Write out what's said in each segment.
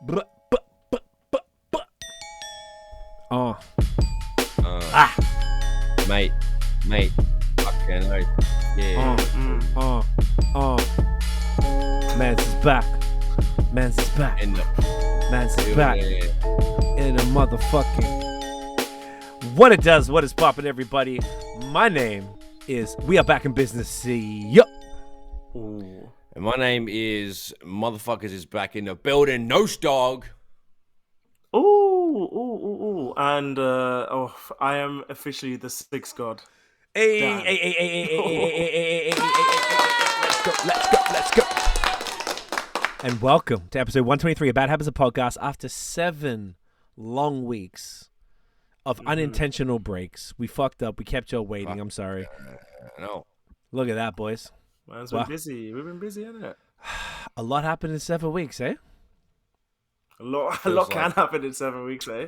Buh, buh, buh, buh, buh. Oh. Mate. Fucking hell. Yeah. Mans is back. Mans is back. In the motherfucking. What it does, what is poppin', everybody? My name is We Are Back in Business. See ya. And my name is Motherfuckers is back in the building. Nose dog. Ooh. And I am officially the sixth god. Hey. Let's go. And welcome to episode 123 of Bad Habits of Podcast. After 7 long weeks of unintentional breaks, we fucked up. We kept y'all waiting. I'm sorry. No. Look at that, boys. Man's been busy. We've been busy, hasn't it? A lot happened in 7 weeks, eh? A lot can happen in 7 weeks, eh?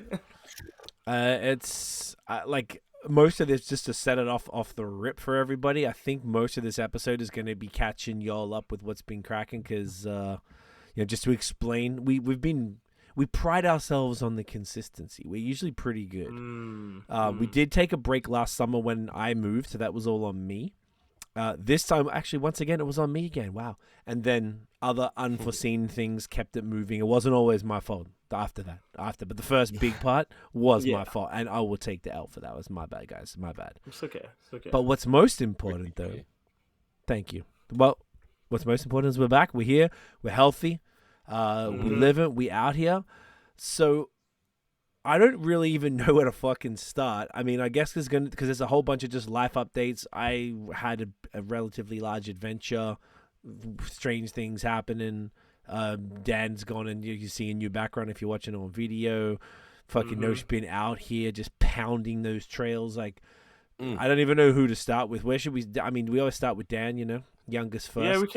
It's like most of this, just to set it off the rip for everybody. I think most of this episode is going to be catching y'all up with what's been cracking because, just to explain, we pride ourselves on the consistency. We're usually pretty good. We did take a break last summer when I moved, so that was all on me. This time, actually, once again, it was on me again. Wow. And then other unforeseen things kept it moving. It wasn't always my fault but the first big part was my fault, and I will take the L for that. It was my bad, guys. My bad. It's okay. But what's most important, though, thank you. Well, what's most important is we're back. We're here. We're healthy. We living. We out here. So I don't really even know where to fucking start. I mean, I guess because there's a whole bunch of just life updates. I had a relatively large adventure, strange things happening. Dan's gone, and you see a new background if you're watching on video. Fucking Nosh been out here just pounding those trails. Like, I don't even know who to start with. Where should we? I mean, we always start with Dan. Youngest first. Yeah, we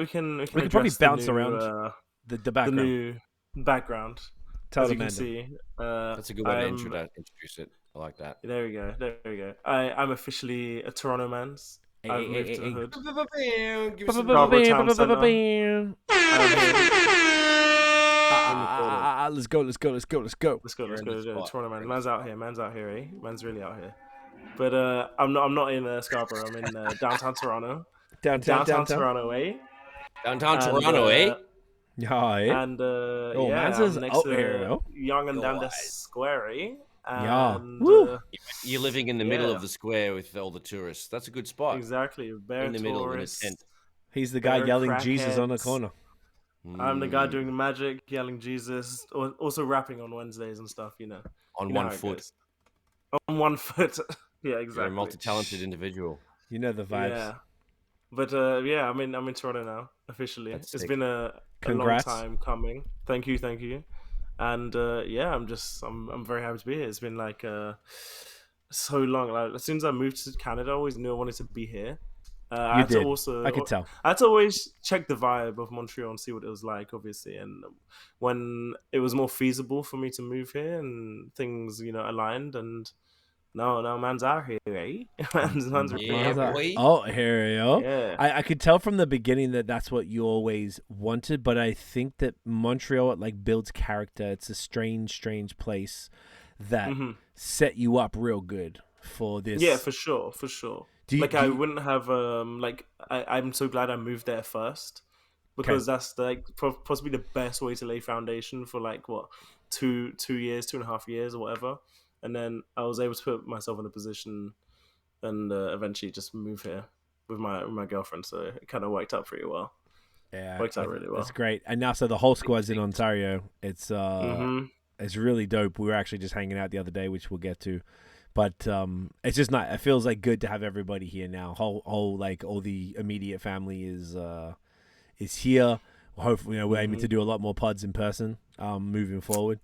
can probably bounce around the background. The new background. Tell you them, can see. That's a good way to introduce it. I like that. There we go. I'm officially a Toronto man's. I've moved to the hood. Give us some Scarborough Town Centre. Let's go. Let's go. Toronto man. Man's out here, eh? Man's really out here. But I'm not in Scarborough. I'm in downtown Toronto. Downtown Toronto, eh? Downtown Toronto, eh? Yeah, eh? And man's I'm next out to here, Young and Dundas Square, eh? And, you're living in the middle of the square with all the tourists. That's a good spot. Exactly. In the middle in a tent. He's the guy yelling Jesus on the corner. I'm the guy doing the magic, yelling Jesus, also rapping on Wednesdays and stuff, On one foot. On 1 foot. Yeah, exactly. You're a multi-talented individual. You know the vibes. Yeah. But I'm in Toronto now, officially. It's been a long time coming. Thank you. And I'm very happy to be here. It's been like so long. Like, as soon as I moved to Canada, I always knew I wanted to be here. I could tell. I had to always check the vibe of Montreal and see what it was like, obviously. And when it was more feasible for me to move here and things, aligned, and now man's out here, eh? man's boy. Oh, here you go. Yeah. I could tell from the beginning that that's what you always wanted, but I think that Montreal builds character. It's a strange place that set you up real good for this. Yeah, for sure. I wouldn't have I'm so glad I moved there first, because that's possibly the best way to lay foundation for 2.5 years or whatever. And then I was able to put myself in a position and eventually just move here with my girlfriend. So it kind of worked out pretty well. Yeah, worked out really well. That's great. And now, so the whole squad's in Ontario. It's it's really dope. We were actually just hanging out the other day, which we'll get to. But it's just not. It feels good to have everybody here now. Whole all the immediate family is here. Hopefully, we're aiming to do a lot more pods in person moving forward.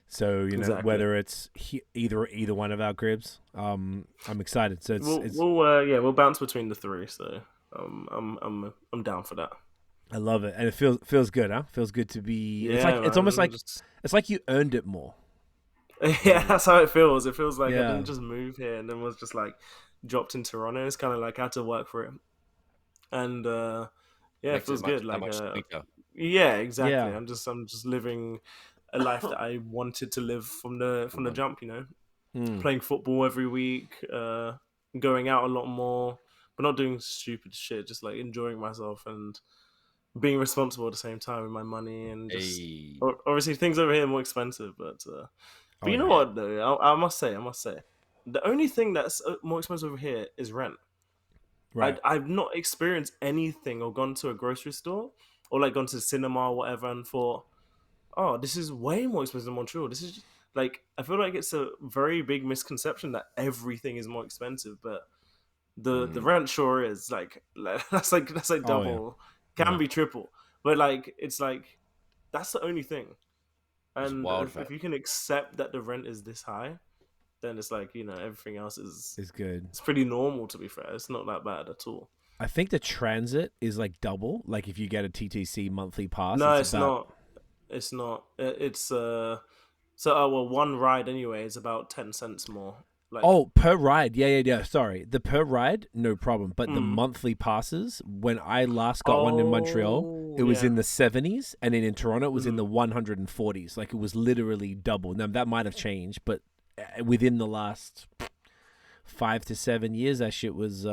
So whether it's either one of our cribs, I'm excited. So we'll bounce between the three. So I'm down for that. I love it, and it feels good, huh? Feels good to be. Yeah, it's almost like it's like you earned it more. Yeah, that's how it feels. It feels like I didn't just move here and then was just dropped in Toronto. It's kind of I had to work for it, and it feels good. Yeah, exactly. Yeah. I'm just living a life that I wanted to live from the jump. Playing football every week, going out a lot more, but not doing stupid shit. Just like enjoying myself and being responsible at the same time with my money, and just Hey. obviously things over here are more expensive. But you know yeah. what though, I must say, the only thing that's more expensive over here is rent. Right. I've not experienced anything or gone to a grocery store or like gone to the cinema or whatever and thought, oh, this is way more expensive than Montreal. This is just, like, I feel like it's a very big misconception that everything is more expensive, but the rent sure is that's like Oh yeah. double, can Yeah. be triple, but like it's like that's the only thing. It's And wild if fact. you can accept that the rent is this high, then it's like everything else Is good. it's pretty normal. To be fair, it's not that bad at all. I think the transit is like double. Like if you get a TTC monthly pass, No, it's it's about not. It's not. It's well, one ride anyway is about 10 cents more. Like, per ride. Yeah. Sorry. The per ride, no problem. But the monthly passes, when I last got one in Montreal, it was in the 70s, and in Toronto it was in the 140s. Like it was literally double. Now that might have changed, but within the last 5 to 7 years, that shit was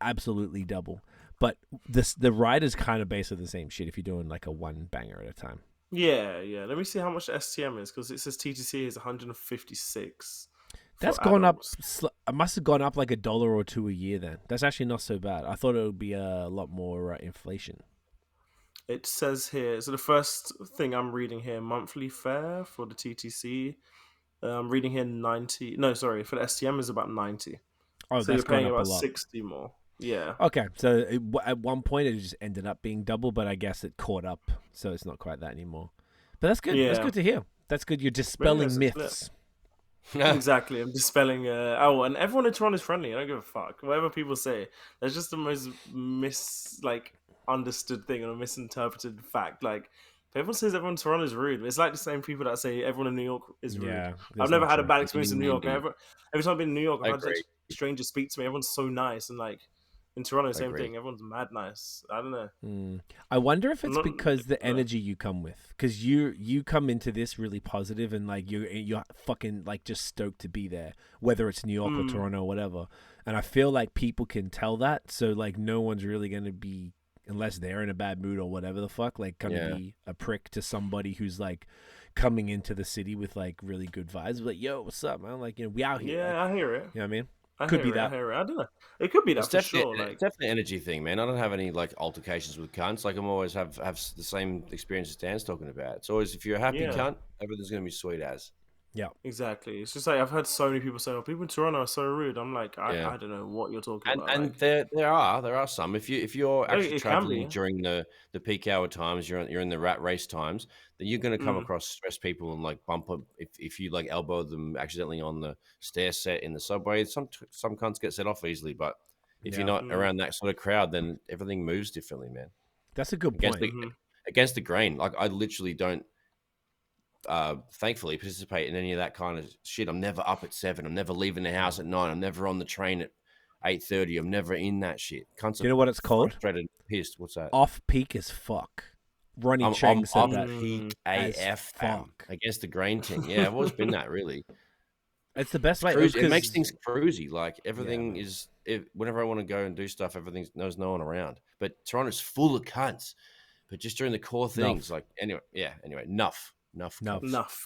absolutely double. But the ride is kind of basically the same shit if you're doing like a one banger at a time. yeah. Let me see how much the STM is, because it says TTC is 156. That's gone up. It must have gone up like $1 or $2 a year. Then that's actually not so bad. I thought it would be a lot more inflation. It says here. So the first thing I'm reading here, monthly fare for the TTC. I'm reading here 90. No, sorry, for the STM is about 90. Oh, So that's you're paying gone up about a lot. 60 more. Yeah. Okay, so at one point it just ended up being double, but I guess it caught up, so it's not quite that anymore. But that's good. Yeah. That's good to hear. That's good. You're dispelling myths. Exactly. I'm dispelling. And everyone in Toronto is friendly. I don't give a fuck. Whatever people say, that's just the most understood thing or misinterpreted fact. Like, if everyone says everyone in Toronto is rude, it's like the same people that say everyone in New York is rude. Yeah, I've never had a true. bad experience in New York. Indeed. Every time I've been in New York, I've had Agree. strangers speak to me. Everyone's so nice, and like in Toronto, same thing. Everyone's mad nice. I don't know. I wonder if it's because the energy you come with, because you come into this really positive and like you're fucking like just stoked to be there, whether it's New York or Toronto or whatever. And I feel like people can tell that, so like no one's really gonna be, unless they're in a bad mood or whatever the fuck, like gonna be a prick to somebody who's like coming into the city with like really good vibes. Like, yo, what's up, man? Like, we out here. Yeah, like, I hear it. You know what I mean? Could be that. I don't know. It could be that for sure. Like, it's definitely an energy thing, man. I don't have any like altercations with cunts. Like I'm always have the same experiences Dan's talking about. It's always, if you're a happy cunt, everything's gonna be sweet as. Yeah, exactly. It's just like I've heard so many people say, "Oh, people in Toronto are so rude." I'm like, I don't know what you're talking about. And like, there are some. If you're actually traveling be. during the peak hour times, you're in the rat race times, then you're going to come across stressed people and like bump up. If you like elbow them accidentally on the stair set in the subway, some cunts get set off easily. But if you're not around that sort of crowd, then everything moves differently, man. That's a good point. Against the grain, like I literally don't. Thankfully participate in any of that kind of shit. I'm never up at 7. I'm never leaving the house at 9. I'm never on the train at 8:30. I'm never in that shit. Do you know what it's called? Frustrated, pissed. What's that? Off peak as fuck. Ronnie Cheng said that. Peak AF against the grain thing. Yeah, I've always been that, really. It's the best way. It makes things cruisy. Like everything is. Whenever I want to go and do stuff, there's no one around. But Toronto's full of cunts. But just during the core things, like anyway, enough.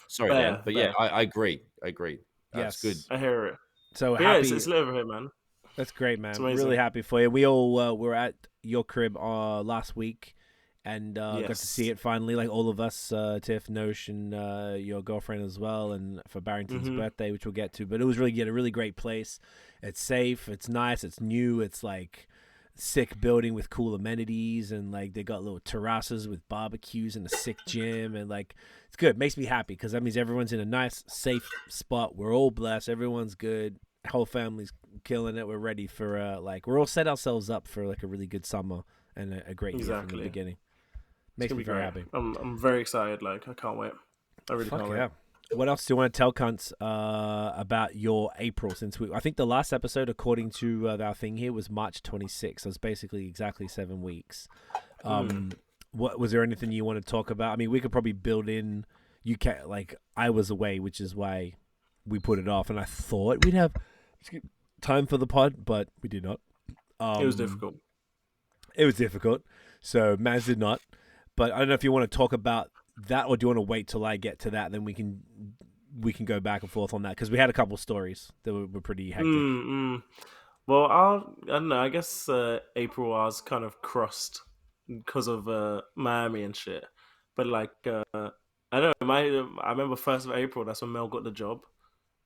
Sorry, man. But yeah, I agree. That's good. I hear it. So happy. It's lit over here, man. That's great, man. Really happy for you. We all were at your crib last week and got to see it finally. Like all of us, Tiff, Nosh, and your girlfriend as well, and for Barrington's birthday, which we'll get to. But it was really a really great place. It's safe. It's nice. It's new. It's like sick building with cool amenities, and like they got little terraces with barbecues and a sick gym, and like it's good. It makes me happy because that means everyone's in a nice safe spot. We're all blessed. Everyone's good. Whole family's killing it. We're ready for we're all set ourselves up for like a really good summer and a great year from the beginning. Makes me very happy. I'm very excited. Like I can't wait. I really can't wait. What else do you want to tell cunts about your April? I think the last episode, according to our thing here, was March 26th. So it's basically exactly 7 weeks. what was there anything you want to talk about? I mean, we could probably build in. You can like I was away, which is why we put it off, and I thought we'd have time for the pod, but we did not. It was difficult. It was difficult. So Maz did not. But I don't know if you want to talk about that, or do you want to wait till I get to that? Then we can go back and forth on that, because we had a couple of stories that were pretty hectic. Well, I don't know. I guess April I was kind of crossed because of Miami and shit. But like, I don't know. I remember 1st of April. That's when Mel got the job,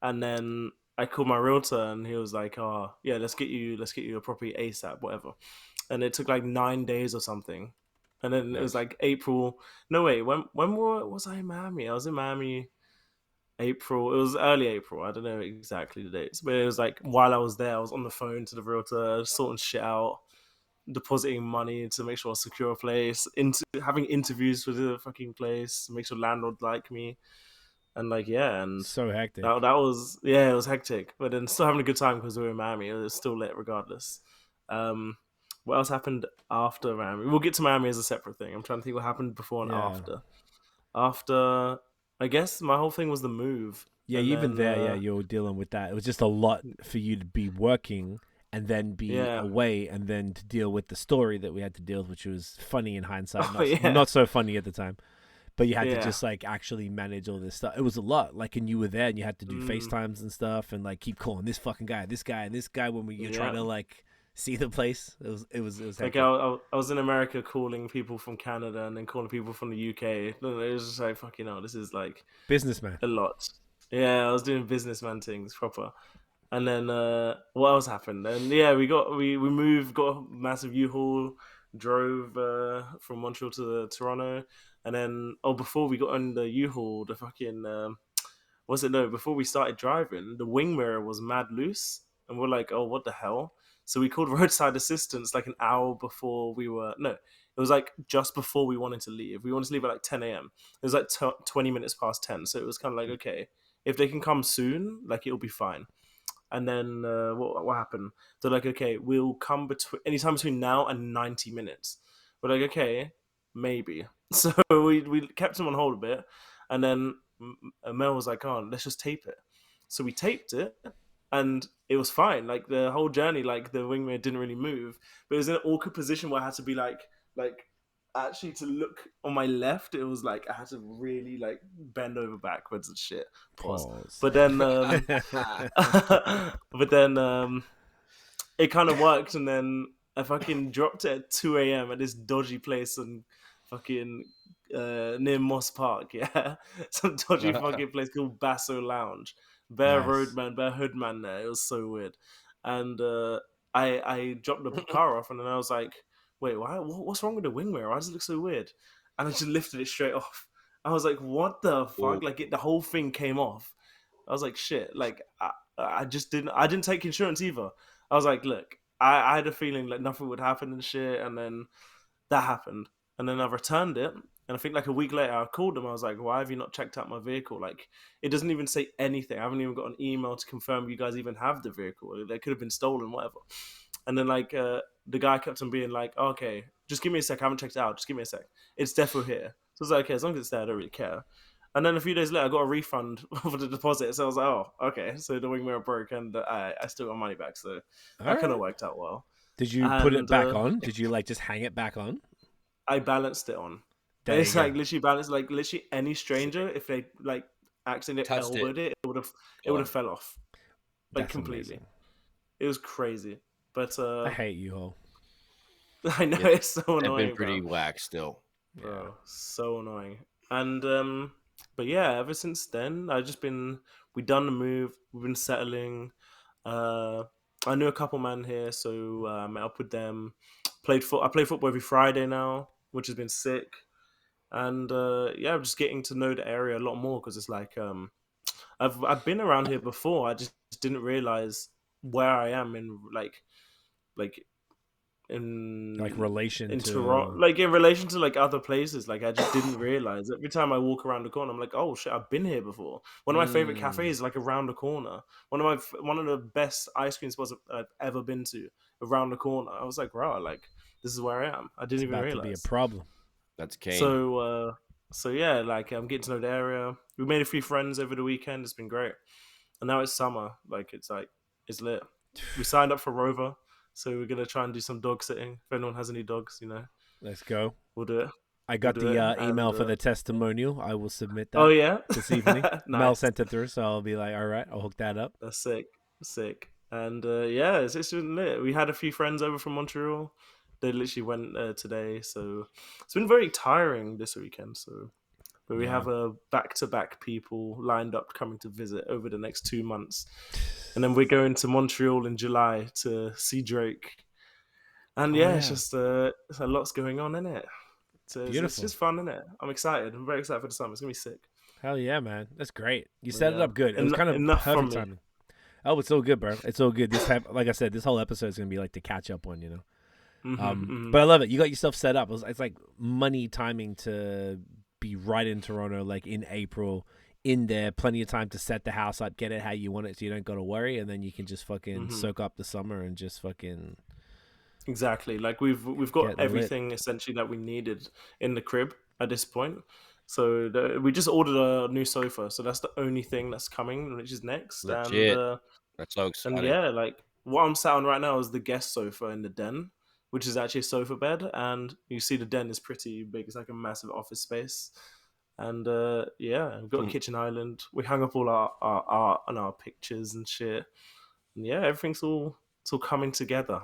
and then I called my realtor, and he was like, "Oh, yeah, let's get you a property ASAP, whatever." And it took like 9 days or something, and then it was like April. No, wait, when was I in Miami? I was in Miami April. It was early April. I don't know exactly the dates, but it was like while I was there, I was on the phone to the realtor, sorting shit out, depositing money to make sure I secure a place, having interviews for the fucking place, make sure landlord like me, and like and so hectic. That was it was hectic, but then still having a good time because we were in Miami. It was still lit regardless. What else happened after Miami? We'll get to Miami as a separate thing. I'm trying to think what happened before and after. After, I guess my whole thing was the move. Yeah, even there, you were dealing with that. It was just a lot for you to be working and then be away, and then to deal with the story that we had to deal with, which was funny in hindsight. Not so funny at the time. But you had to just like actually manage all this stuff. It was a lot. Like, and you were there, and you had to do FaceTimes and stuff, and like keep calling this fucking guy, this guy, and this guy when you're trying to like see the place. It was like I was in America calling people from Canada and then calling people from the UK. It was just like, fucking hell, this is like businessman a lot. Yeah, I was doing businessman things proper. And then what else happened? And we moved, got a massive U-Haul, drove from Montreal to Toronto, and then before we got on the U-Haul, the fucking before we started driving, the wing mirror was mad loose, and we're like, oh, what the hell? So we called roadside assistance like an hour before it was like just before we wanted to leave. We wanted to leave at like 10 a.m. It was like 20 minutes past 10. So it was kind of like, okay, if they can come soon, like it'll be fine. And then what happened? They're like, okay, we'll come anytime between now and 90 minutes. We're like, okay, maybe. So we kept them on hold a bit. And then Mel was like, oh, let's just tape it. So we taped it. And it was fine. Like the whole journey, like the wingman didn't really move, but it was in an awkward position where I had to be like actually to look on my left. It was like I had to really like bend over backwards and shit. Pause. But then, it kind of worked. And then I fucking dropped it at 2 a.m. at this dodgy place and fucking near Moss Park. Yeah, some dodgy fucking place called Basso Lounge. Bare roadman, bare hoodman there. It was so weird. And I dropped the car off, and then I was like, wait, what's wrong with the wing mirror? Why does it look so weird? And I just lifted it straight off. I was like, what the fuck? Like the whole thing came off. I was like, shit. Like I didn't take insurance either. I was like, look, I had a feeling like nothing would happen and shit. And then that happened. And then I returned it. And I think like a week later, I called them. I was like, why have you not checked out my vehicle? Like, it doesn't even say anything. I haven't even got an email to confirm you guys even have the vehicle. They could have been stolen, whatever. And then like the guy kept on being like, oh, okay, just give me a sec. I haven't checked it out. Just give me a sec. It's definitely here. So I was like, okay, as long as it's there, I don't really care. And then a few days later, I got a refund for the deposit. So I was like, oh, okay. So the wing mirror broke, and I still got money back. So that kind of worked out well. Did you put it back on? Did you like just hang it back on? I balanced it on. It's like literally balanced. Like literally any stranger, if they like accidentally elbowed it would have fell off, like completely. Amazing. It was crazy, but I hate you all. I know it's so annoying. They've been pretty whack still, bro. So annoying. And but yeah, ever since then, we done the move. We've been settling. I knew a couple man here, so I met up with them. I play football every Friday now, which has been sick. And I'm just getting to know the area a lot more, because it's like I've been around here before. I just didn't realize where I am in in relation to Toronto, like in relation to like other places. Like I just didn't realize. Every time I walk around the corner, I'm like, oh shit, I've been here before. One of my favorite cafes is like around the corner. One of the best ice cream spots I've ever been to, around the corner. I was like, wow, like this is where I am. I didn't even realize. To be a problem. That's keen. So yeah, like I'm getting to know the area. We made a few friends over the weekend. It's been great, and now it's summer. It's lit. We signed up for Rover, so we're gonna try and do some dog sitting. If anyone has any dogs, let's go. We'll do it. I got the email for the testimonial. I will submit that. Oh yeah, this evening. Nice. Mel sent it through, so I'll be like, all right, I'll hook that up. That's sick. And yeah, it's been lit. We had a few friends over from Montreal. They literally went today, so it's been very tiring this weekend. But we have a back-to-back people lined up coming to visit over the next 2 months, and then we're going to Montreal in July to see Drake. And it's just it's a lot's going on in it. So it's just fun, isn't it? I'm excited. I'm very excited for the summer. It's gonna be sick. Hell yeah, man! That's great. You set it up good. It was kind of perfect timing. Oh, it's so good, bro. It's so good. Like I said, this whole episode is gonna be like the catch up one, But I love it. You got yourself set up. It's like money timing to be right in Toronto, like in April, in there, plenty of time to set the house up, get it how you want it, so you don't got to worry, and then you can just fucking soak up the summer and just fucking. Exactly. Like we've got everything essentially that we needed in the crib at this point. So we just ordered a new sofa, so that's the only thing that's coming, which is next. Legit. And that's so exciting. And yeah, like what I'm sat on right now is the guest sofa in the den, which is actually a sofa bed, and you see the den is pretty big. It's like a massive office space. And we've got a kitchen island. We hung up all our art and our pictures and shit. And yeah, everything's all coming together.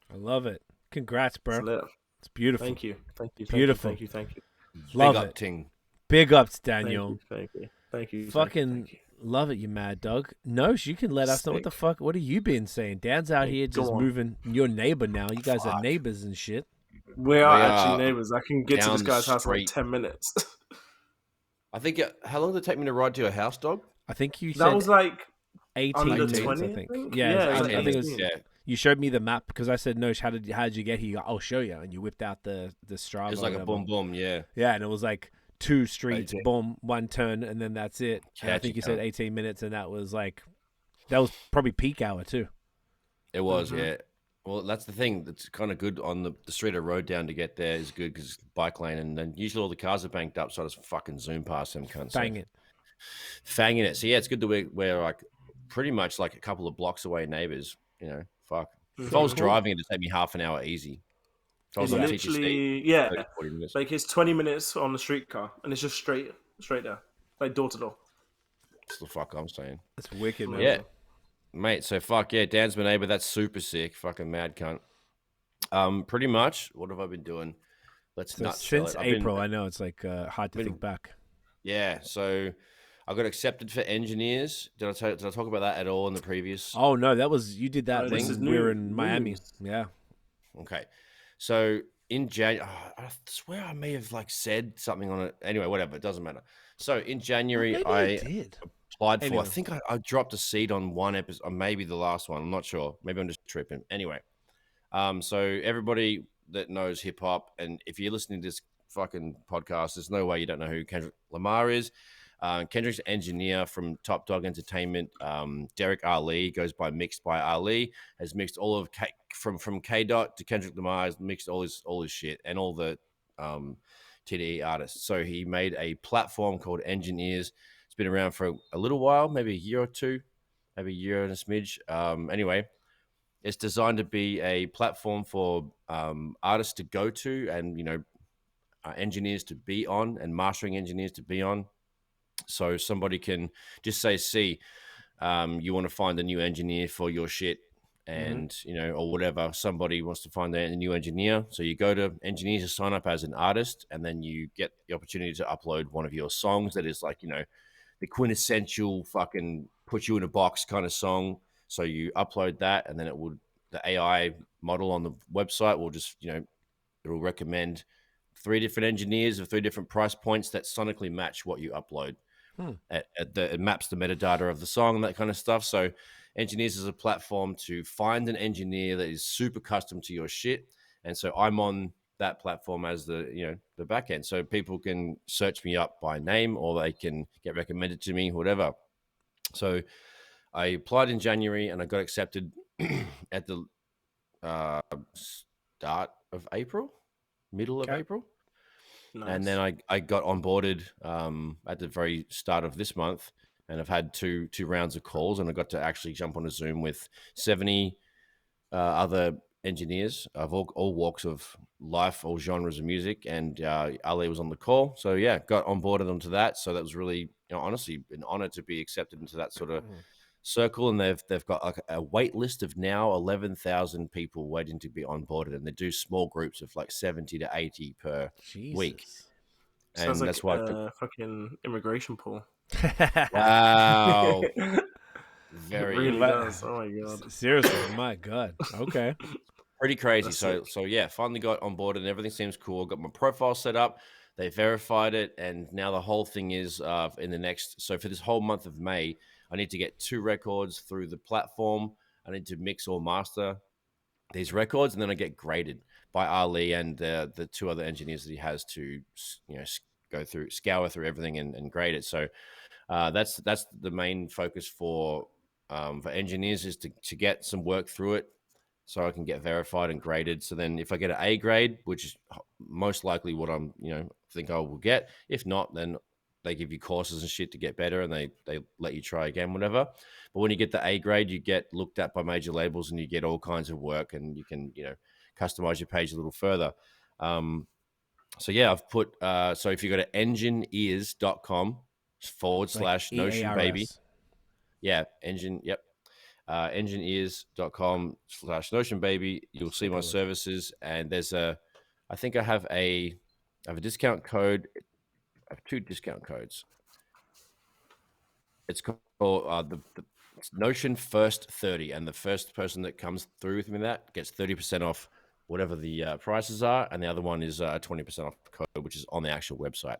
I love it. Congrats, bro. It's beautiful. Thank you. Beautiful. Thank you. Love it. Ting. Big ups, Daniel. Thank you. Fucking love it, you mad dog. No, you can let us know what the fuck. What have you been saying? Dan's out here just moving. Your neighbor now. You guys are neighbors and shit. We are actually neighbors. I can get to this guy's house in like 10 minutes. I think. How long did it take me to ride to your house, dog? I think you said that was like 18 minutes. 20, I think. Yeah, I think it was. Yeah. You showed me the map because I said, "No, how did you get here?" I'll show you, and you whipped out the Strava. It was like a boom, boom, yeah. Yeah, and it was like 2 streets, boom, 1 turn, and then that's it. And I think you said 18 minutes, and that was probably peak hour too. It was, yeah. Well, that's the thing. That's kind of good on the street or road down to get there is good because it's bike lane, and then usually all the cars are banked up, so I just fucking zoom past them cunts. Fanging it. So yeah, it's good to we're like pretty much like a couple of blocks away neighbors. Fuck. If I was driving, it'd take me half an hour easy. If I was on literally, yeah, 30, 40 minutes. Like it's 20 minutes on the streetcar, and it's just straight there, like door to door. That's the fuck I'm saying. That's wicked, man. Yeah, mate. So fuck yeah, Dan's my neighbor. That's super sick. Fucking mad cunt. Pretty much. What have I been doing? Since April. I know it's like hard to think back. Yeah. So I got accepted for EngineEars. Did I talk about that at all in the previous? Oh no, you did that when we were in Miami. Yeah. Okay. So in January, I swear I may have said something on it. Anyway, whatever. It doesn't matter. So in January, I applied for. I think I dropped a seed on one episode, or maybe the last one. I'm not sure. Maybe I'm just tripping. Anyway, so everybody that knows hip hop, and if you're listening to this fucking podcast, there's no way you don't know who Kendrick Lamar is. Kendrick's an engineer from Top Dog Entertainment. Derek Ali goes by MixedByAli, has mixed all of from K Dot to Kendrick Lamar, has mixed all his shit and all the TDE artists. So he made a platform called EngineEars. It's been around for a little while, maybe a year or two, maybe a year and a smidge. Anyway, it's designed to be a platform for artists to go to and engineers to be on and mastering engineers to be on. So somebody can just say, you want to find a new engineer for your shit and, or whatever. Somebody wants to find a new engineer. So you go to EngineEars to sign up as an artist, and then you get the opportunity to upload one of your songs that is the quintessential fucking put you in a box kind of song. So you upload that, and then the AI model on the website will just, it'll recommend 3 different engineers of 3 different price points that sonically match what you upload. It maps the metadata of the song and that kind of stuff. So EngineEars is a platform to find an engineer that is super custom to your shit. And so I'm on that platform as the back end. So people can search me up by name, or they can get recommended to me, whatever. So I applied in January and I got accepted at the start of April, middle of April. Nice. And then I got onboarded at the very start of this month, and I've had two rounds of calls, and I got to actually jump on a Zoom with 70 other engineers of all walks of life, all genres of music, and Ali was on the call. So yeah, got onboarded onto that. So that was really, honestly, an honor to be accepted into that sort of circle. And they've got like a wait list of now 11,000 people waiting to be onboarded, and they do small groups of like 70 to 80 per week. Sounds And like that's why a fucking immigration pool. Wow. It really does. Oh my god. Seriously, my god. Okay. Pretty crazy. That's So yeah, finally got on board and everything seems cool. Got my profile set up. They verified it, and now the whole thing is in the next. So for this whole month of May, I need to get 2 records through the platform. I need to mix or master these records, and then I get graded by Ali and the 2 other engineers that he has to scour through everything and grade it. So that's the main focus for engineers, is to get some work through it, so I can get verified and graded. So then if I get an A grade, which is most likely what I'm, think I will get, if not, then they give you courses and shit to get better, and they let you try again, whatever. But when you get the A grade, you get looked at by major labels, and you get all kinds of work, and you can, customize your page a little further. So yeah, I've put, so if you go to engineears.com/Notion Baby. Yeah, engineears.com/Notion Baby. You'll see my services, and there's I think I have a discount code. I have 2 discount codes. It's called the Notion First 30, and the first person that comes through with me that gets 30% off whatever the prices are, and the other one is a 20% off code, which is on the actual website.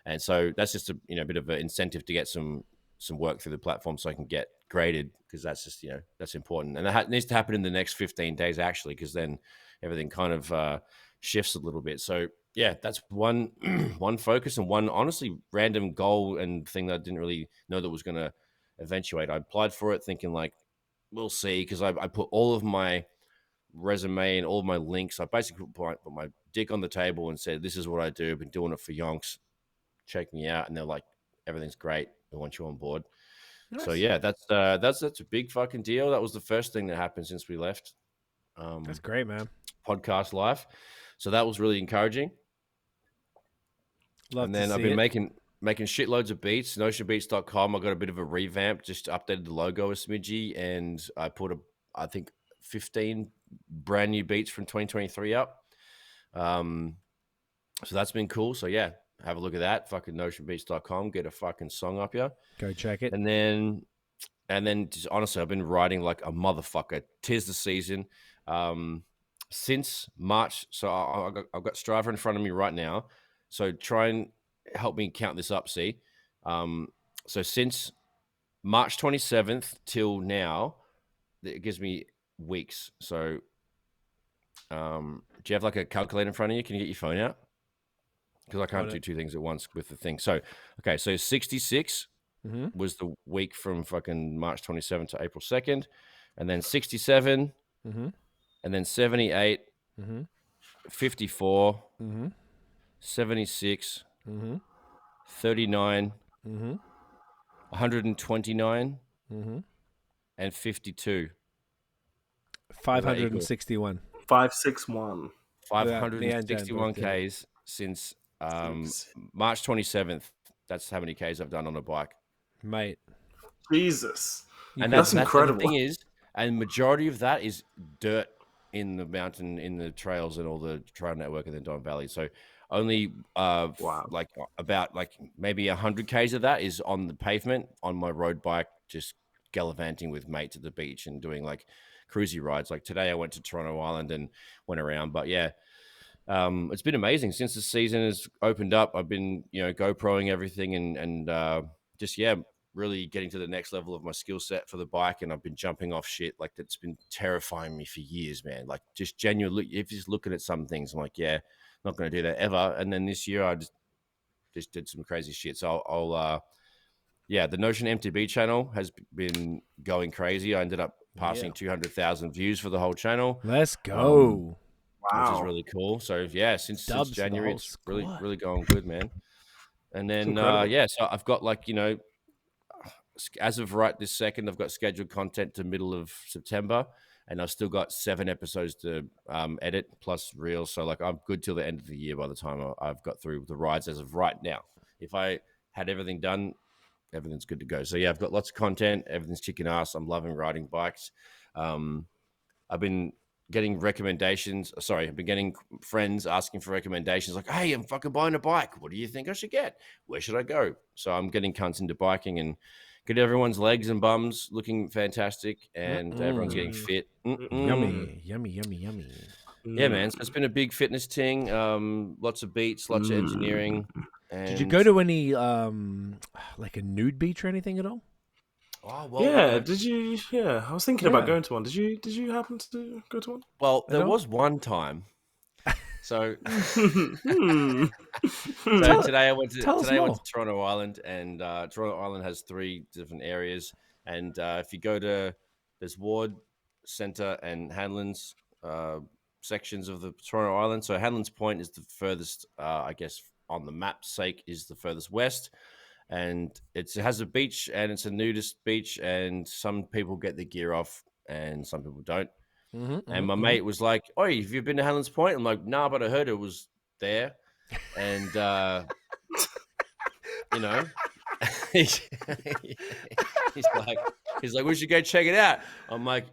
And so that's just a bit of an incentive to get some work through the platform, so I can get graded, because that's just that's important, and that needs to happen in the next 15 days actually, because then everything kind of shifts a little bit. So yeah, that's one focus, and one honestly random goal and thing that I didn't really know that was going to eventuate. I applied for it thinking like, we'll see, because I put all of my resume and all of my links. I basically put my dick on the table and said, this is what I do. I've been doing it for yonks. Check me out. And they're like, everything's great. We want you on board. Nice. So yeah, that's a big fucking deal. That was the first thing that happened since we left. That's great, man. Podcast life. So that was really encouraging. Love and then to see I've been it. making shitloads of beats. Notionbeats.com. I got a bit of a revamp, just updated the logo a smidgy, and I put I think 15 brand new beats from 2023 up. So that's been cool. So yeah, have a look at that. Fucking notionbeats.com. Get a fucking song up here. Go check it. And then just honestly, I've been writing like a motherfucker. 'Tis the season. Since March. So I've got Strava in front of me right now. So try and help me count this up, see. So since March 27th till now, it gives me weeks. So do you have like a calculator in front of you? Can you get your phone out? Because I can't do 2 things at once with the thing. So, okay, so 66 was the week from fucking March 27th to April 2nd. And then 67, and then 78, 54, 76, 39, 129, and 52. 561. 561. 561 Ks since March 27th. That's how many Ks I've done on a bike. Mate. Jesus. And that's incredible. The thing is, and majority of that is dirt in the mountain, in the trails and all the trail network in the Dahn Valley. So only like about like maybe 100 Ks of that is on the pavement on my road bike, just gallivanting with mates at the beach and doing like cruisy rides. Like today I went to Toronto Island and went around. But yeah, it's been amazing since the season has opened up. I've been, GoProing everything and just, yeah, really getting to the next level of my skill set for the bike. And I've been jumping off shit like that's been terrifying me for years, man. Like just genuinely, if you're just looking at some things, I'm like, yeah, not going to do that ever. And then this year I just did some crazy shit. So yeah, the Notion MTB channel has been going crazy. I ended up passing 200,000 views for the whole channel. Let's go. which is really cool. So yeah, since January, it's really going good, man. And then so I've got like, you know, as of right this second, I've got scheduled content to middle of September, and I've still got 7 episodes to edit plus reels. So like I'm good till the end of the year by the time I've got through the rides as of right now. If I had everything done, everything's good to go. So yeah, I've got lots of content. Everything's kicking ass. I'm loving riding bikes. I've been getting recommendations. Sorry, I've been getting friends asking for recommendations. Like, hey, I'm fucking buying a bike. What do you think I should get? Where should I go? So I'm getting cunts into biking and get everyone's legs and bums looking fantastic, and everyone's getting fit. Yummy. Yeah, man. So it's been a big fitness thing. Lots of beats, lots of engineering. And did you go to any like a nude beach or anything at all? Oh well, yeah. Did you? Yeah, I was thinking about going to one. Did you happen to go to one? Well, there was one time. So, Hmm. so today I went to Toronto Island, and Toronto Island has 3 different areas. And if you go to there's Ward, Centre, and Hanlan's sections of the Toronto Island. So Hanlan's Point is the furthest, I guess, on the map's sake, is the furthest west. And it has a beach, and it's a nudist beach, and some people get their gear off and some people don't. And my mate was like, "Oh, have you been to Hanlan's Point?" I'm like, "Nah, but I heard it was there." And you know, he's like, "We should go check it out." I'm like,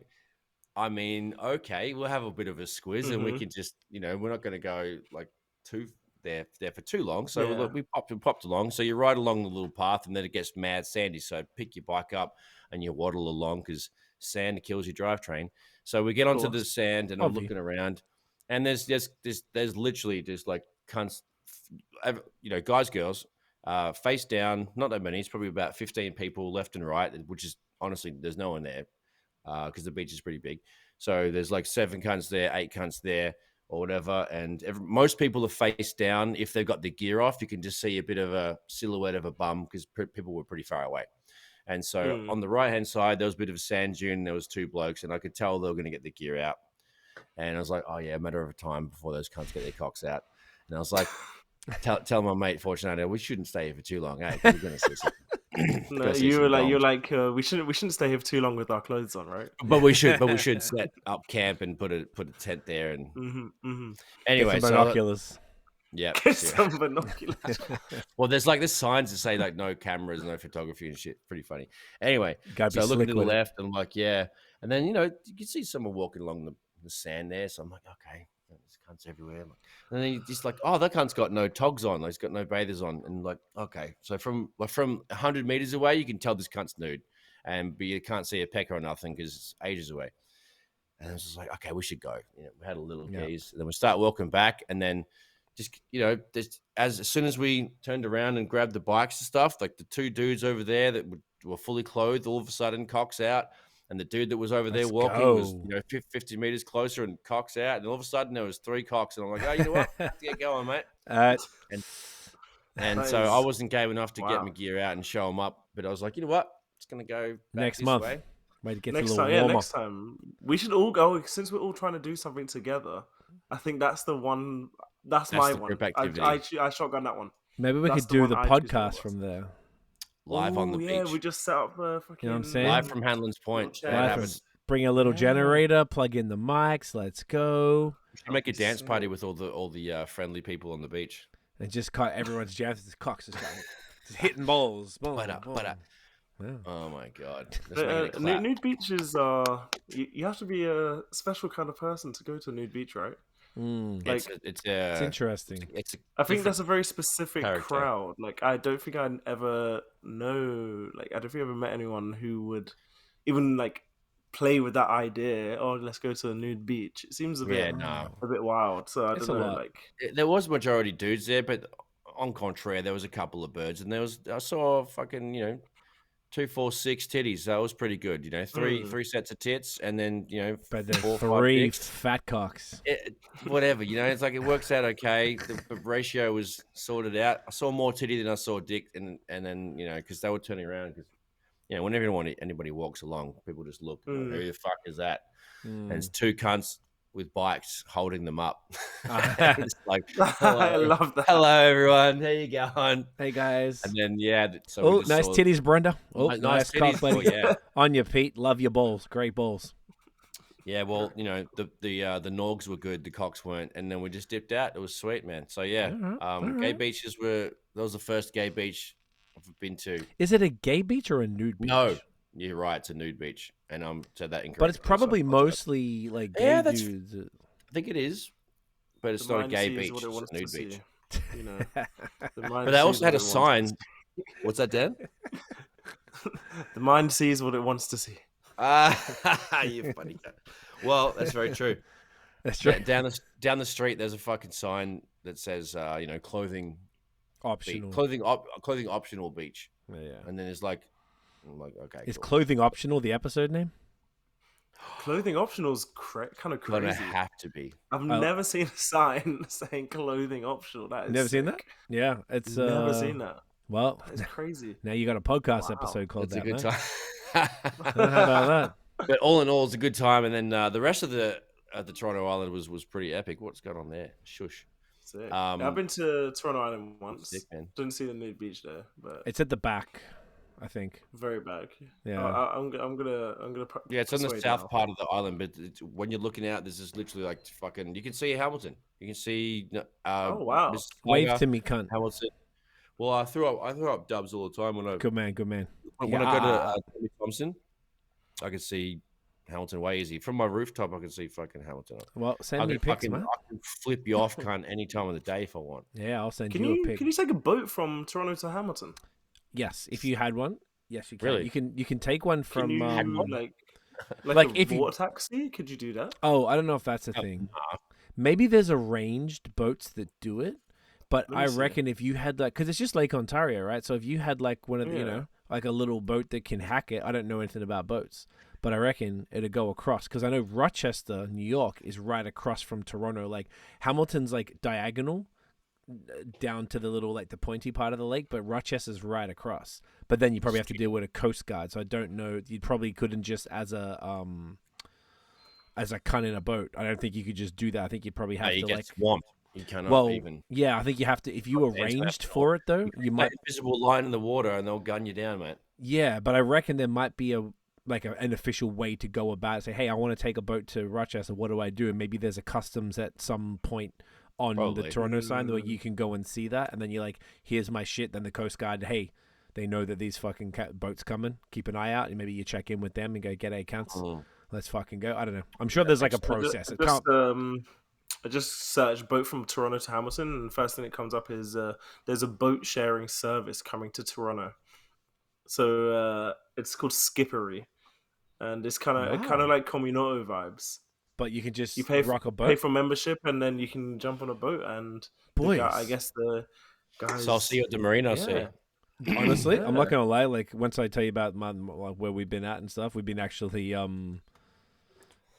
"I mean, okay, we'll have a bit of a squiz, and we can just, you know, we're not going to go like too there for too long." So look, we popped along. So you ride along the little path, and then it gets mad sandy. So pick your bike up and you waddle along because sand kills your drivetrain. So we get onto the sand, and I'm looking around, and there's literally just like cunts, you know, guys, girls, face down. Not that many. It's probably about 15 people left and right, which is honestly there's no one there because the beach is pretty big. So there's like 7 cunts there, 8 cunts there, or whatever. And most people are face down. If they've got the gear off, you can just see a bit of a silhouette of a bum because people were pretty far away. And so on the right-hand side, there was a bit of a sand dune. There was 2 blokes, and I could tell they were going to get the gear out. And I was like, oh, yeah, a matter of time before those cunts get their cocks out. And I was like, tell my mate, Fortunato, we shouldn't stay here for too long, eh? We're going to see something. No, you're like, we shouldn't stay here for too long with our clothes on, right? But we should set up camp and put a tent there. And anyway, get some binoculars. Yeah, some binoculars. Well, there's like this signs that say like no cameras, no photography and shit. Pretty funny. Anyway, so I look to the left and I'm like, yeah. And then, you know, you can see someone walking along the sand there. So I'm like, okay, there's cunts everywhere. And then you're just like, oh, that cunt's got no togs on. He's got no bathers on. And like, okay. So from 100 meters away, you can tell this cunt's nude. But you can't see a pecker or nothing because it's ages away. And I was just like, okay, we should go. You know, we had a little gaze. And then we start walking back, and then just, you know, as soon as we turned around and grabbed the bikes and stuff, like the 2 dudes over there that were fully clothed, all of a sudden cocks out, and the dude that was over there walking was, you know, 50 meters closer and cocks out, and all of a sudden there was 3 cocks, and I'm like, oh, you know what? Let's get going, mate. And so I wasn't game enough to get my gear out and show them up, but I was like, you know what? It's gonna go back next this month. way. Next time we should all go, since we're all trying to do something together. I think that's the one. That's my one. I shotgun that one. Maybe we could do the podcast from there. Live on the beach. Yeah, we just set up fucking. You know what I'm saying? Live from Hanlan's Point. Bring a little generator, plug in the mics. Let's go. We should make a dance party with all the friendly people on the beach. And just cut everyone's jams. The cocks just hitting balls. Boom, boom. Yeah. Oh my god! Nude beaches are. You have to be a special kind of person to go to a nude beach, right? Like it's interesting. I think that's a very specific crowd. Like I don't think I'd ever know. Like I don't think I ever met anyone who would even like play with that idea. Oh, let's go to a nude beach. It seems a bit wild. So I don't know. Like there was majority dudes there, but on contrary, there was a couple of birds, and I saw fucking 2, 4, 6 titties. That was pretty good. 3 sets of tits, and then 4, 3 5 fat cocks. Whatever. It's like it works out okay. The ratio was sorted out. I saw more titty than I saw dick, and then because they were turning around because whenever anybody walks along, people just look. Who the fuck is that? And it's 2 cunts with bikes holding them up. Ah. It's like, I love that. hello everyone, how you going? Hey guys. And then so Oh, we just nice saw titties, Brenda. Oh, nice nice titties. cock, buddy. Oh, yeah. On your Pete. Love your balls. Great balls. Yeah, well, you know, the Norgs were good, the cocks weren't, and then we just dipped out. It was sweet, man. So yeah, All gay right. beaches that was the first gay beach I've been to. Is it a gay beach or a nude beach? No, you're right, it's a nude beach, and said that incorrectly. But it's probably so mostly like gay Yeah, dudes. I think it is, but it's The not a mind gay sees beach; what it it's wants a nude to beach. see, you know. The mind But they also sees had what a it wants sign. to see. What's that, Dan? The mind sees what it wants to see. You funny guy. Well, that's very true. That's true. Down the street, there's a fucking sign that says, you know, clothing Optional. clothing optional beach. Yeah. And then it's like, I'm like, okay. Is cool. clothing optional the episode name? Clothing optional is kind of crazy. Gonna have to be. I've never seen a sign saying clothing optional. That is Never seen sick. that? Yeah, it's Never seen that. Well, It's crazy. now you got a podcast Wow. episode called It's that. a good mate. time. How about that? But all in all, it's a good time. And then the rest of the Toronto Island was pretty epic. What's going on there? Shush. Sick. I've been to Toronto Island once. Sick, man. Didn't see the nude beach there, but It's at the back, I think. very back. Yeah. I'm gonna. Yeah, it's on the persuade south now. part of the island, but when you're looking out, this is literally like fucking. You can see Hamilton. You can see. Oh, wow. Wave to me, cunt. Hamilton. Well, I throw up dubs all the time when I Good man, good man. when I go to Tommy Thompson. I can see Hamilton way easy from my rooftop. I can see fucking Hamilton. Well, send I me can pics, man. I can flip you off, cunt, any time of the day if I want. Yeah, I'll send Can you a you pic. can you take a boat from Toronto to Hamilton? Yes, if you had one. Yes, you can. Really? You can take one Can from you like like a if you- water taxi? Could you do that? Oh, I don't know if that's a thing. Maybe there's arranged boats that do it, but Let me I see. reckon if you had like, because it's just Lake Ontario, right? So if you had like one of the, you Yeah. know, like a little boat that can hack it, I don't know anything about boats, but I reckon it'd go across. Because I know Rochester, New York, is right across from Toronto. Like Hamilton's like diagonal down to the little like the pointy part of the lake, but Rochester's right across. But then you probably have to deal with a coast guard. So I don't know. You probably couldn't just as a cunt in a boat. I don't think you could just do that. I think you'd probably have You to get like. swamped. You cannot Well, even. yeah, I think you have to. If you arranged for it, though, you might. Invisible line in the water, and they'll gun you down, mate. Yeah, but I reckon there might be an official way to go about it. Say, hey, I want to take a boat to Rochester. What do I do? And maybe there's a customs at some point on Probably. the Toronto sign where you can go and see that, and then you're like, here's my shit. Then the Coast Guard, hey, they know that these fucking boats coming. Keep an eye out, and maybe you check in with them and go, get accounts. Let's fucking go. I don't know. I'm sure there's like a process. I just searched boat from Toronto to Hamilton, and the first thing that comes up is there's a boat sharing service coming to Toronto. So it's called Skippery, and it's kind of like Communauto vibes. But you can just You pay rock a boat. pay for membership, and then you can jump on a boat. And Boys. I guess the guys. So I'll see you at the marina. Yeah. Honestly, I'm Yeah. not gonna lie. Like once I tell you about like, where we've been at and stuff, we've been actually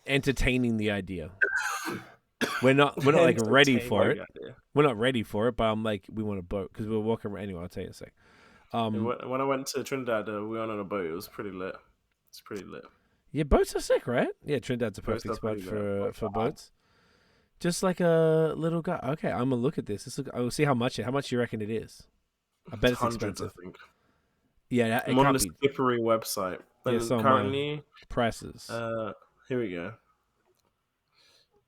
entertaining the idea. We're not like ready for it. We're not ready for it, but I'm like, we want a boat because we're walking around. Anyway, I'll tell you in a sec. When I went to Trinidad, we went on a boat. It was pretty lit. It's pretty lit. Yeah, boats are sick, right? Yeah, Trinidad's a Boats perfect are spot pretty for boats. Just like a little guy. Okay, I'm gonna look at this. I'll see how much you reckon it is. I bet it's Hundreds, expensive. I think. Yeah, it I'm on can't the be. Skippery website. Yeah, And so am I. currently, Prices. here we go.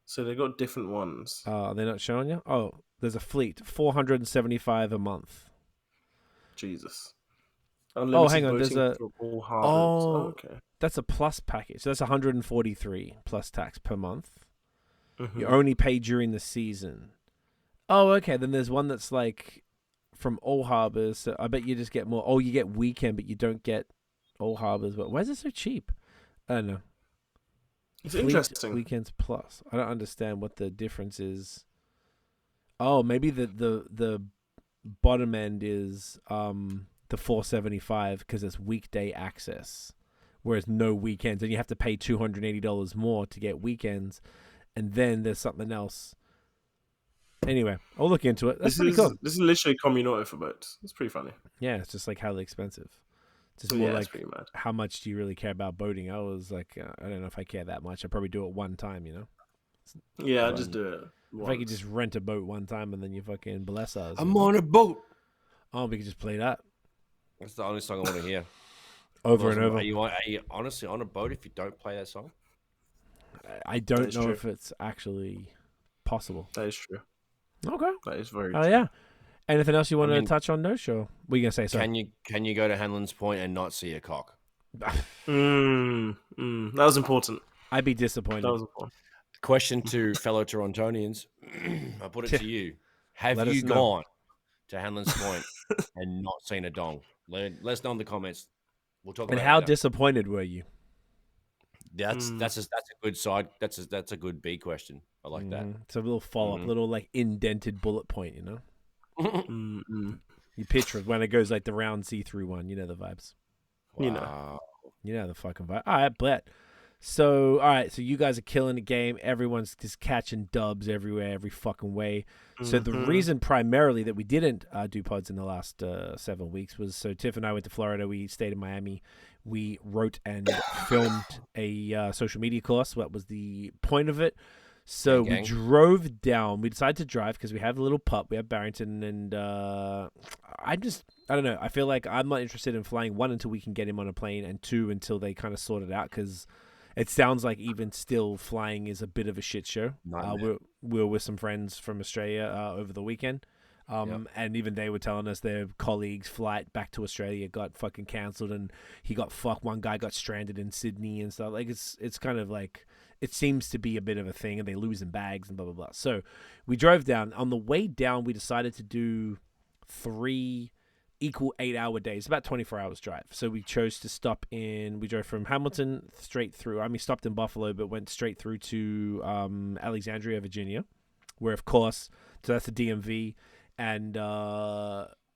So they got different ones. They're not showing you. Oh, there's a fleet, $475 a month. Jesus. Oh, hang on, there's boating for all harbors. Okay. That's a plus package. So that's 143 plus tax per month. Mhm. You only pay during the season. Oh, okay. Then there's one that's like from all harbors. So I bet you just get more. Oh, you get weekend, but you don't get all harbors. But why is it so cheap? I don't know. It's Fleet interesting. Weekends plus. I don't understand what the difference is. Oh, maybe the bottom end is the 475 because it's weekday access, whereas no weekends, and you have to pay $280 more to get weekends, and then there's something else. Anyway, I'll look into it. That's pretty cool. This is literally Communauto for boats. It's pretty funny. Yeah, it's just like hella expensive. Just So, more yeah, like it's pretty mad. how much do you really care about boating? I was like, I don't know if I care that much. I probably do it one time, you know. Yeah, just do it. If I could just rent a boat one time and then you fucking bless us. I'm on a boat. Oh, we could just play that. That's the only song I want to hear. Over and over. Are you honestly on a boat if you don't play that song? I don't know if it's actually possible. That is true. Okay. That is very true. Oh, yeah. Anything else you want to touch on, Nosh? Or were you going to say something? Can you go to Hanlon's Point and not see a cock? That was important. I'd be disappointed. That was important. Question to fellow Torontonians. I put it to you. Have you gone to Hanlon's Point and not seen a dong? Let us know in the comments. We'll talk about it. And how disappointed were you? That's a good side. That's a good B question. I like that. It's a little follow-up, little like indented bullet point, you know? You picture it when it goes like the round see-through one. You know the vibes. Wow. You know the fucking vibe. All right, bet. So, all right. So you guys are killing the game. Everyone's just catching dubs everywhere, every fucking way. So the reason primarily that we didn't do pods in the last 7 weeks was so Tiff and I went to Florida. We stayed in Miami. We wrote and filmed a social media course. That was the point of it. So we drove down. We decided to drive because we have a little pup. We have Barrington, and I don't know. I feel like I'm not interested in flying, one, until we can get him on a plane, and two, until they kind of sort it out, because it sounds like even still flying is a bit of a shit show. We were with some friends from Australia over the weekend, and even they were telling us their colleague's flight back to Australia got fucking cancelled, and he got fucked. One guy got stranded in Sydney and stuff. Like it's kind of like, it seems to be a bit of a thing, and they losing bags and blah, blah, blah. So we drove down. On the way down, we decided to do 3 equal 8-hour days, about 24 hours drive. So we chose to stop we drove from Hamilton straight through. I mean, stopped in Buffalo, but went straight through to Alexandria, Virginia, where, of course, so that's the DMV. And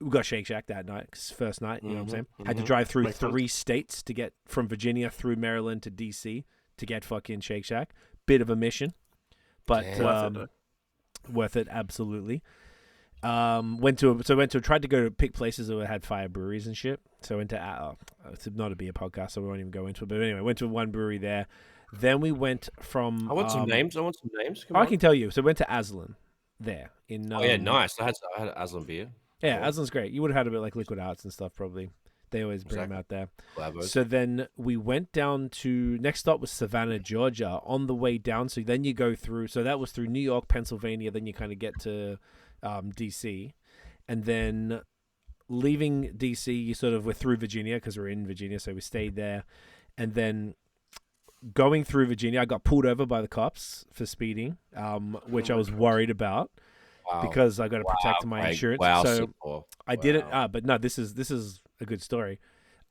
we got Shake Shack that night, first night, you know what I'm saying? Had to drive through 3 states to get from Virginia through Maryland to DC to get fucking Shake Shack. Bit of a mission, but worth it, absolutely. Tried to go to pick places that had fire breweries and shit. So went to it's not a beer podcast, so we won't even go into it. But anyway, went to one brewery there. Then we went from. I want some names. I can tell you. So we went to Aslan there in. Nice. I had Aslan beer. Yeah, cool. Aslan's great. You would have had a bit like Liquid Arts and stuff probably. They always bring them out there. Collabos. So then we went down to, next stop was Savannah, Georgia. On the way down, so then you go through, so that was through New York, Pennsylvania, then you kind of get to DC. And then leaving DC, you sort of were through Virginia, because we're in Virginia, so we stayed there. And then going through Virginia, I got pulled over by the cops for speeding, which I was worried about. Wow. Because I got to protect my insurance. Wow. So I did it. But no, this is a good story.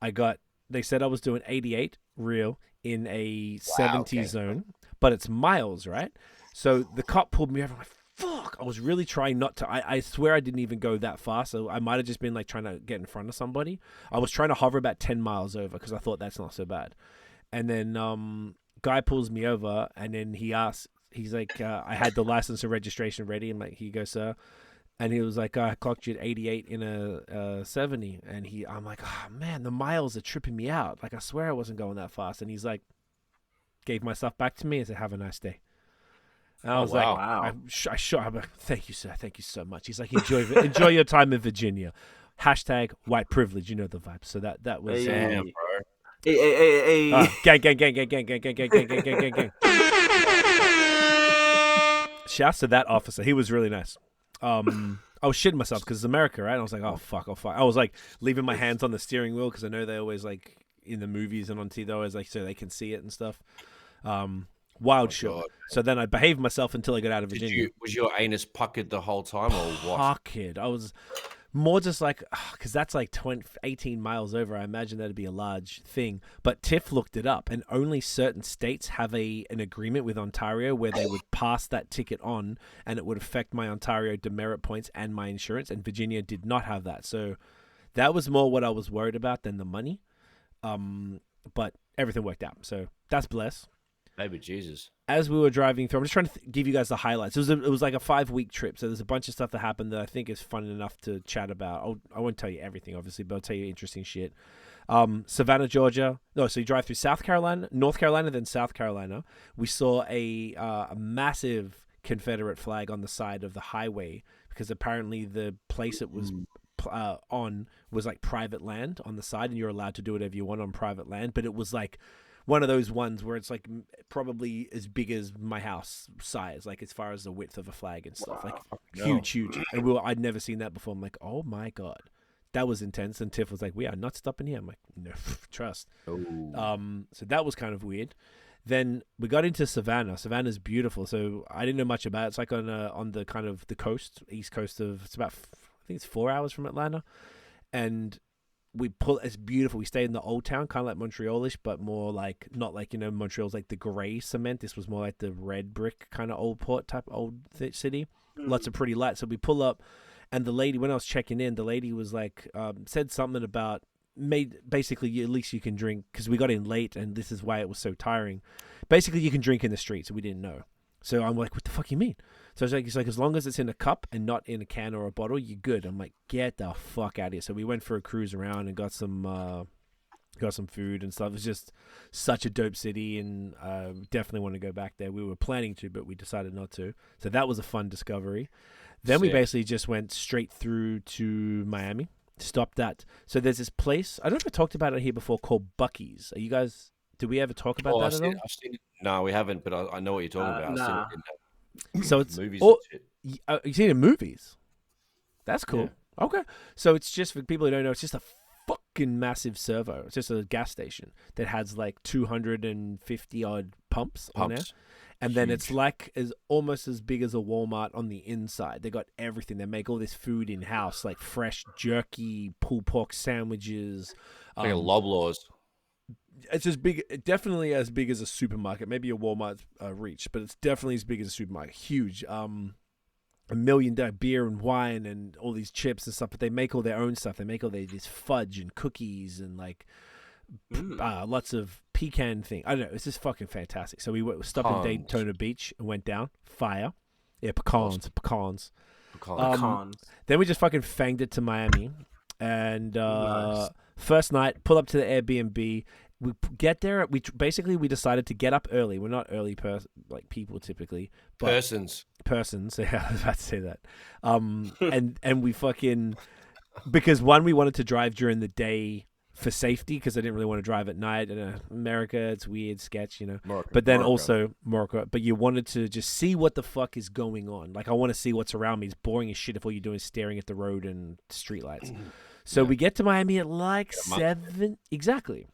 They said I was doing 88 real in a 70 zone, but it's miles, right? So the cop pulled me over. I'm like, fuck. I was really trying not to. I swear I didn't even go that fast. So I might have just been like trying to get in front of somebody. I was trying to hover about 10 miles over because I thought that's not so bad. And then guy pulls me over, and then he asks, he's like, I had the license and registration ready. I'm like, here you go, sir. And he was like, I clocked you at 88 in a 70. And I'm like, oh, man, the miles are tripping me out. Like, I swear I wasn't going that fast. And he's like, gave my stuff back to me and said, have a nice day. And I was like, wow. I'm like, thank you, sir. Thank you so much. He's like, enjoy your time in Virginia. Hashtag white privilege. You know the vibes. So that was... Damn, bro. Hey. Gang. Shouts to that officer. He was really nice. I was shitting myself because it's America, right? And I was like, oh fuck. I was like leaving my hands on the steering wheel because I know they always like in the movies and on TV, they always like so they can see it and stuff. Wild shit. So then I behaved myself until I got out of Virginia. Was your anus puckered the whole time or what? Puckered. I was more just like, because that's like 18 miles over. I imagine that'd be a large thing. But Tiff looked it up, and only certain states have an agreement with Ontario where they would pass that ticket on, and it would affect my Ontario demerit points and my insurance. And Virginia did not have that, so that was more what I was worried about than the money. But everything worked out, so that's blessed. Baby Jesus. As we were driving through, I'm just trying to give you guys the highlights. It was like a 5-week trip, so there's a bunch of stuff that happened that I think is fun enough to chat about. I won't tell you everything, obviously, but I'll tell you interesting shit. Savannah, Georgia. No, so you drive through South Carolina, North Carolina, then South Carolina. We saw a massive Confederate flag on the side of the highway because apparently the place it was on was like private land on the side, and you're allowed to do whatever you want on private land, but it was like one of those ones where it's like probably as big as my house size, like as far as the width of a flag and stuff. Wow. Like huge. And I'd never seen that before. I'm like, oh my God, that was intense. And Tiff was like, we are not stopping here. I'm like, no, trust. Oh. So that was kind of weird. Then we got into Savannah. Savannah's beautiful. So I didn't know much about it. It's like on the kind of the coast, east coast of, it's about, I think it's 4 hours from Atlanta. And it's beautiful. We stayed in the old town, kind of like Montrealish, but more like, not like, Montreal's like the gray cement. This was more like the red brick kind of old port type old city. Lots of pretty lights. So we pull up, and the lady, when I was checking in, the lady was like, said something about, basically at least you can drink, because we got in late and this is why it was so tiring. Basically you can drink in the streets, and we didn't know. So I'm like, what the fuck you mean? So it's like as long as it's in a cup and not in a can or a bottle, you're good. I'm like, get the fuck out of here. So we went for a cruise around and got some food and stuff. It was just such a dope city, and definitely want to go back there. We were planning to, but we decided not to. So that was a fun discovery. Then we basically just went straight through to Miami. Stopped at, so there's this place, I don't know if I talked about it here before, called Buc-ee's. Are you guys, did we ever talk about that at all? I've seen it. No, we haven't, but I know what you're talking about. Nah. I've seen it in so it's movies and shit. You've seen it in movies? That's cool. Yeah. Okay. So it's just, for people who don't know, it's just a fucking massive servo. It's just a gas station that has like 250 odd pumps on there. And then it's like almost as big as a Walmart on the inside. They got everything. They make all this food in house, like fresh jerky, pulled pork sandwiches. Like a Loblaws. It's as big, definitely as big as a supermarket. Maybe a Walmart reach, but it's definitely as big as a supermarket. Huge. $1 million beer and wine and all these chips and stuff. But they make all their own stuff. They make all this fudge and cookies and like lots of pecan thing. I don't know. It's just fucking fantastic. So we stopped in Daytona Beach and went down. Fire. Yeah, pecans. Then we just fucking fanged it to Miami. And nice. First night, pull up to the Airbnb. We get there. We decided to get up early. We're not early people typically. But Persons. Yeah, I was about to say that. And we fucking, because one, we wanted to drive during the day for safety, because I didn't really want to drive at night. In America, it's weird, sketch, but then also Morocco. But you wanted to just see what the fuck is going on. Like, I want to see what's around me. It's boring as shit if all you're doing is staring at the road and streetlights. So we get to Miami at like 7. Exactly.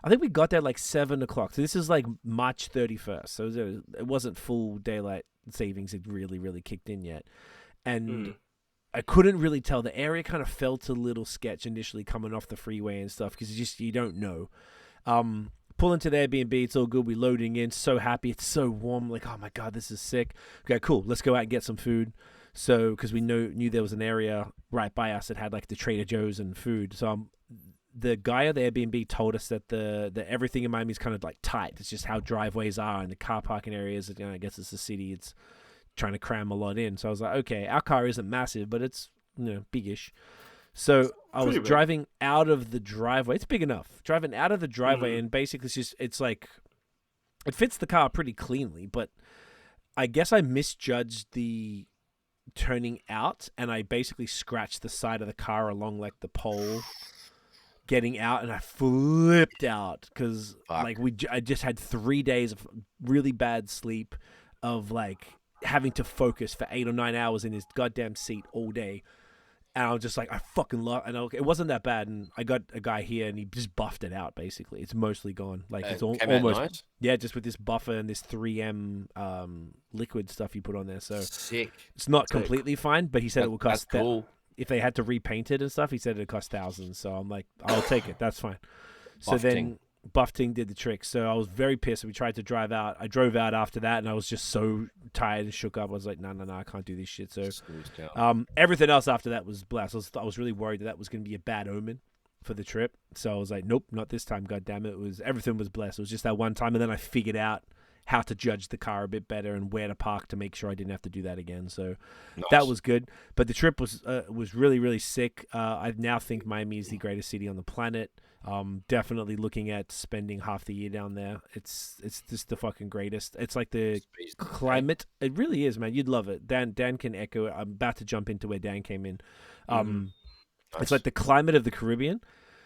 I think we got there like 7 o'clock. So this is like March 31st. So it wasn't full daylight savings. It really, really kicked in yet. And I couldn't really tell. The area kind of felt a little sketch initially coming off the freeway and stuff, because you don't know. Pull into the Airbnb. It's all good. We're loading in. So happy. It's so warm. Like, oh my God, this is sick. Okay, cool. Let's go out and get some food. So, because we knew there was an area right by us that had like the Trader Joe's and food. So the guy at the Airbnb told us that the everything in Miami is kind of like tight. It's just how driveways are and the car parking areas. I guess it's a city. It's trying to cram a lot in. So I was like, okay, our car isn't massive, but it's big-ish. So I was driving out of the driveway. It's big enough. Driving out of the driveway, and basically it's like, it fits the car pretty cleanly, but I guess I misjudged the turning out, and I basically scratched the side of the car along like the pole getting out, and I flipped out because like I just had 3 days of really bad sleep, of like having to focus for 8 or 9 hours in his goddamn seat all day. And I was just like, I fucking love, and it wasn't that bad. And I got a guy here, and he just buffed it out. Basically, it's mostly gone. Like it's almost nice. Yeah, just with this buffer and this 3M liquid stuff you put on there. So sick. It's not completely fine, but he said it would cost. That's cool. If they had to repaint it and stuff, he said it'd cost thousands. So I'm like, I'll take it. That's fine. So then Buffting did the trick. So I was very pissed. We tried to drive out. I drove out after that, and I was just so tired and shook up. I was like, no, I can't do this shit. So everything else after that was blessed. I was really worried that was going to be a bad omen for the trip. So I was like, nope, not this time. God damn it. Everything was blessed. It was just that one time, and then I figured out how to judge the car a bit better and where to park to make sure I didn't have to do that again. So Nice. that was good. But the trip was really, really sick. I now think Miami is the greatest city on the planet. Definitely looking at spending half the year down there. It's just the fucking greatest. It's like the climate. It really is, man. You'd love it. Dan can echo it. I'm about to jump into where Dan came in. Nice. It's like the climate of the Caribbean.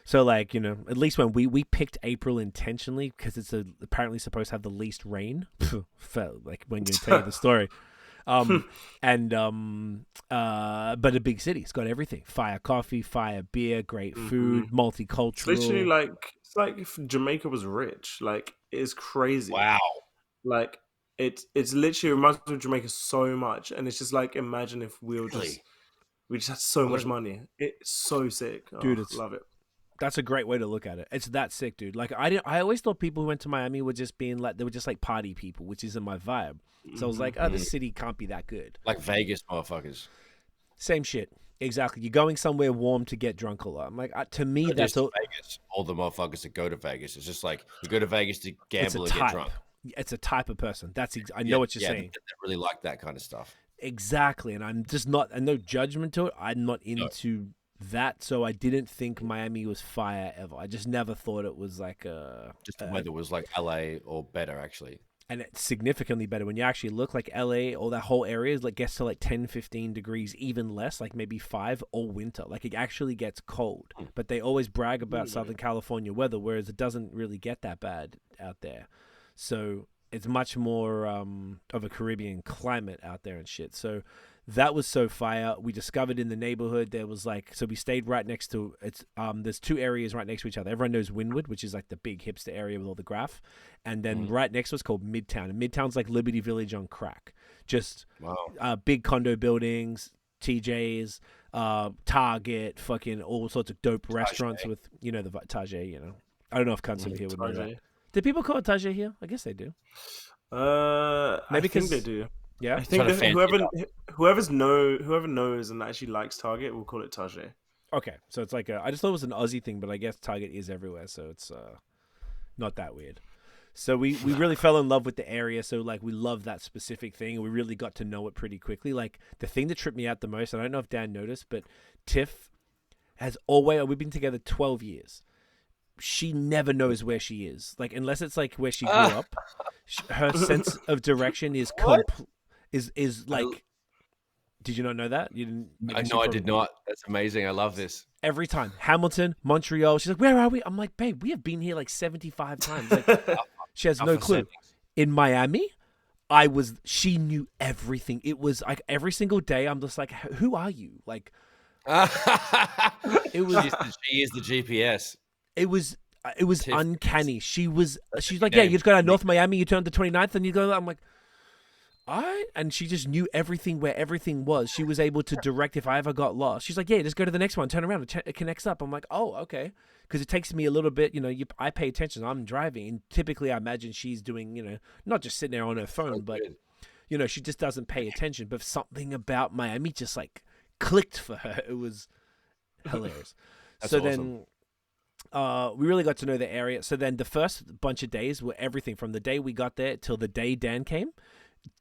So, like, you know, at least when we picked April intentionally because it's apparently supposed to have the least rain. Like when you tell you the story. But a big city. It's got everything: fire coffee, fire beer, great food, multicultural. It's literally it's like if Jamaica was rich. Like, it's crazy. Wow. Like it's literally reminds me of Jamaica so much, and it's just like, imagine if we just had so much money. It's so sick, dude. Love it. That's a great way to look at it. It's that sick, dude. Like I always thought people who went to Miami were just being like, they were just like party people, which isn't my vibe. So I was like, oh, this city can't be that good. Like Vegas, motherfuckers. Same shit. Exactly. You're going somewhere warm to get drunk a lot. I'm like, to me, that's all. Vegas. All the motherfuckers that go to Vegas. It's just like you go to Vegas to gamble and get drunk. It's a type of person. I know what you're saying. They really like that kind of stuff. Exactly. And I'm just not, and no judgment to it. I'm not into that. So I didn't think Miami was fire ever. I just never thought it was like just the weather was like LA or better, actually. And it's significantly better when you actually look. Like LA or that whole area is like gets to like 10, 15 degrees, even less, like maybe 5 all winter. Like it actually gets cold. But they always brag about Southern California weather, whereas it doesn't really get that bad out there. So it's much more of a Caribbean climate out there and shit. So that was so fire. We discovered in the neighborhood there was like, so we stayed right next to there's 2 areas right next to each other. Everyone knows Wynwood, which is like the big hipster area with all the graph, and then right next to it's called Midtown, and Midtown's like Liberty Village on crack. Just big condo buildings, TJs, Target, fucking all sorts of dope restaurants with, you know, the Tajay. You know, I don't know if cunts over here would know that. Do people call it Tajay here? I guess they do. Maybe I think they do. Yeah, I think that whoever knows and actually likes Target will call it Tajay. Okay, so it's like I just thought it was an Aussie thing, but I guess Target is everywhere, so it's not that weird. So we really fell in love with the area, so like we love that specific thing, and we really got to know it pretty quickly. Like the thing that tripped me out the most, and I don't know if Dan noticed, but Tiff has always, we've been together 12 years. She never knows where she is, like unless it's like where she grew up. Her sense of direction is is like. Did you not know that? You didn't. No, I did not. That's amazing. I love this. Every time, Hamilton, Montreal. She's like, "Where are we?" I'm like, "Babe, we have been here like 75 times." Like, she has no clue. In Miami, she knew everything. It was like every single day. I'm just like, "Who are you?" Like, it was. She is the GPS. It was uncanny. She's like, "Yeah, you just go down North Miami, you turn to 29th, and you go." I'm like, and she just knew everything where everything was. She was able to direct if I ever got lost. She's like, "Yeah, just go to the next one, turn around, it connects up." I'm like, "Oh, okay," because it takes me a little bit. You know, I pay attention. I'm driving, and typically I imagine she's doing, you know, not just sitting there on her phone, but you know, she just doesn't pay attention. But something about Miami just like clicked for her. It was hilarious. So awesome. Then we really got to know the area. So then the first bunch of days were everything from the day we got there till the day Dan came.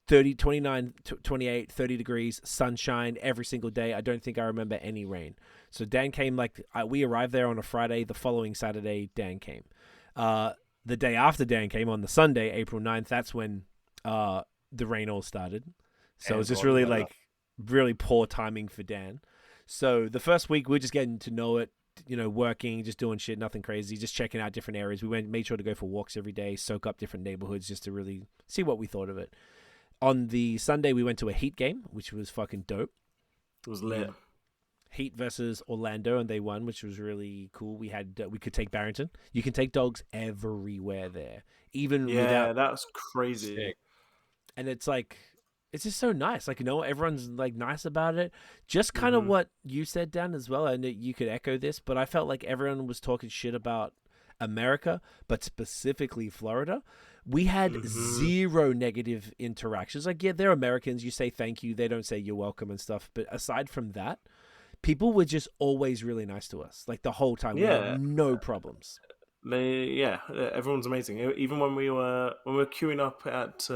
30, 29, 28, 30 degrees, sunshine every single day. I don't think I remember any rain. So Dan came we arrived there on a Friday. The following Saturday, Dan came. The day after Dan came, on the Sunday, April 9th, that's when the rain all started. So it was just really really poor timing for Dan. So the first week, we were just getting to know it, you know, working, just doing shit, nothing crazy, just checking out different areas. We made sure to go for walks every day, soak up different neighborhoods just to really see what we thought of it. On the Sunday, we went to a Heat game, which was fucking dope. It was lit. Heat versus Orlando, and they won, which was really cool. We could take Barrington. You can take dogs everywhere there, even without. That's crazy. Sick. And it's like, it's just so nice. Like, you know, everyone's like nice about it. Just kind of what you said, Dan, as well. I know you could echo this, but I felt like everyone was talking shit about America, but specifically Florida. We had zero negative interactions. Like, yeah, they're Americans. You say thank you. They don't say you're welcome and stuff. But aside from that, people were just always really nice to us. Like the whole time. We had no problems. everyone's amazing. Even when we were queuing up at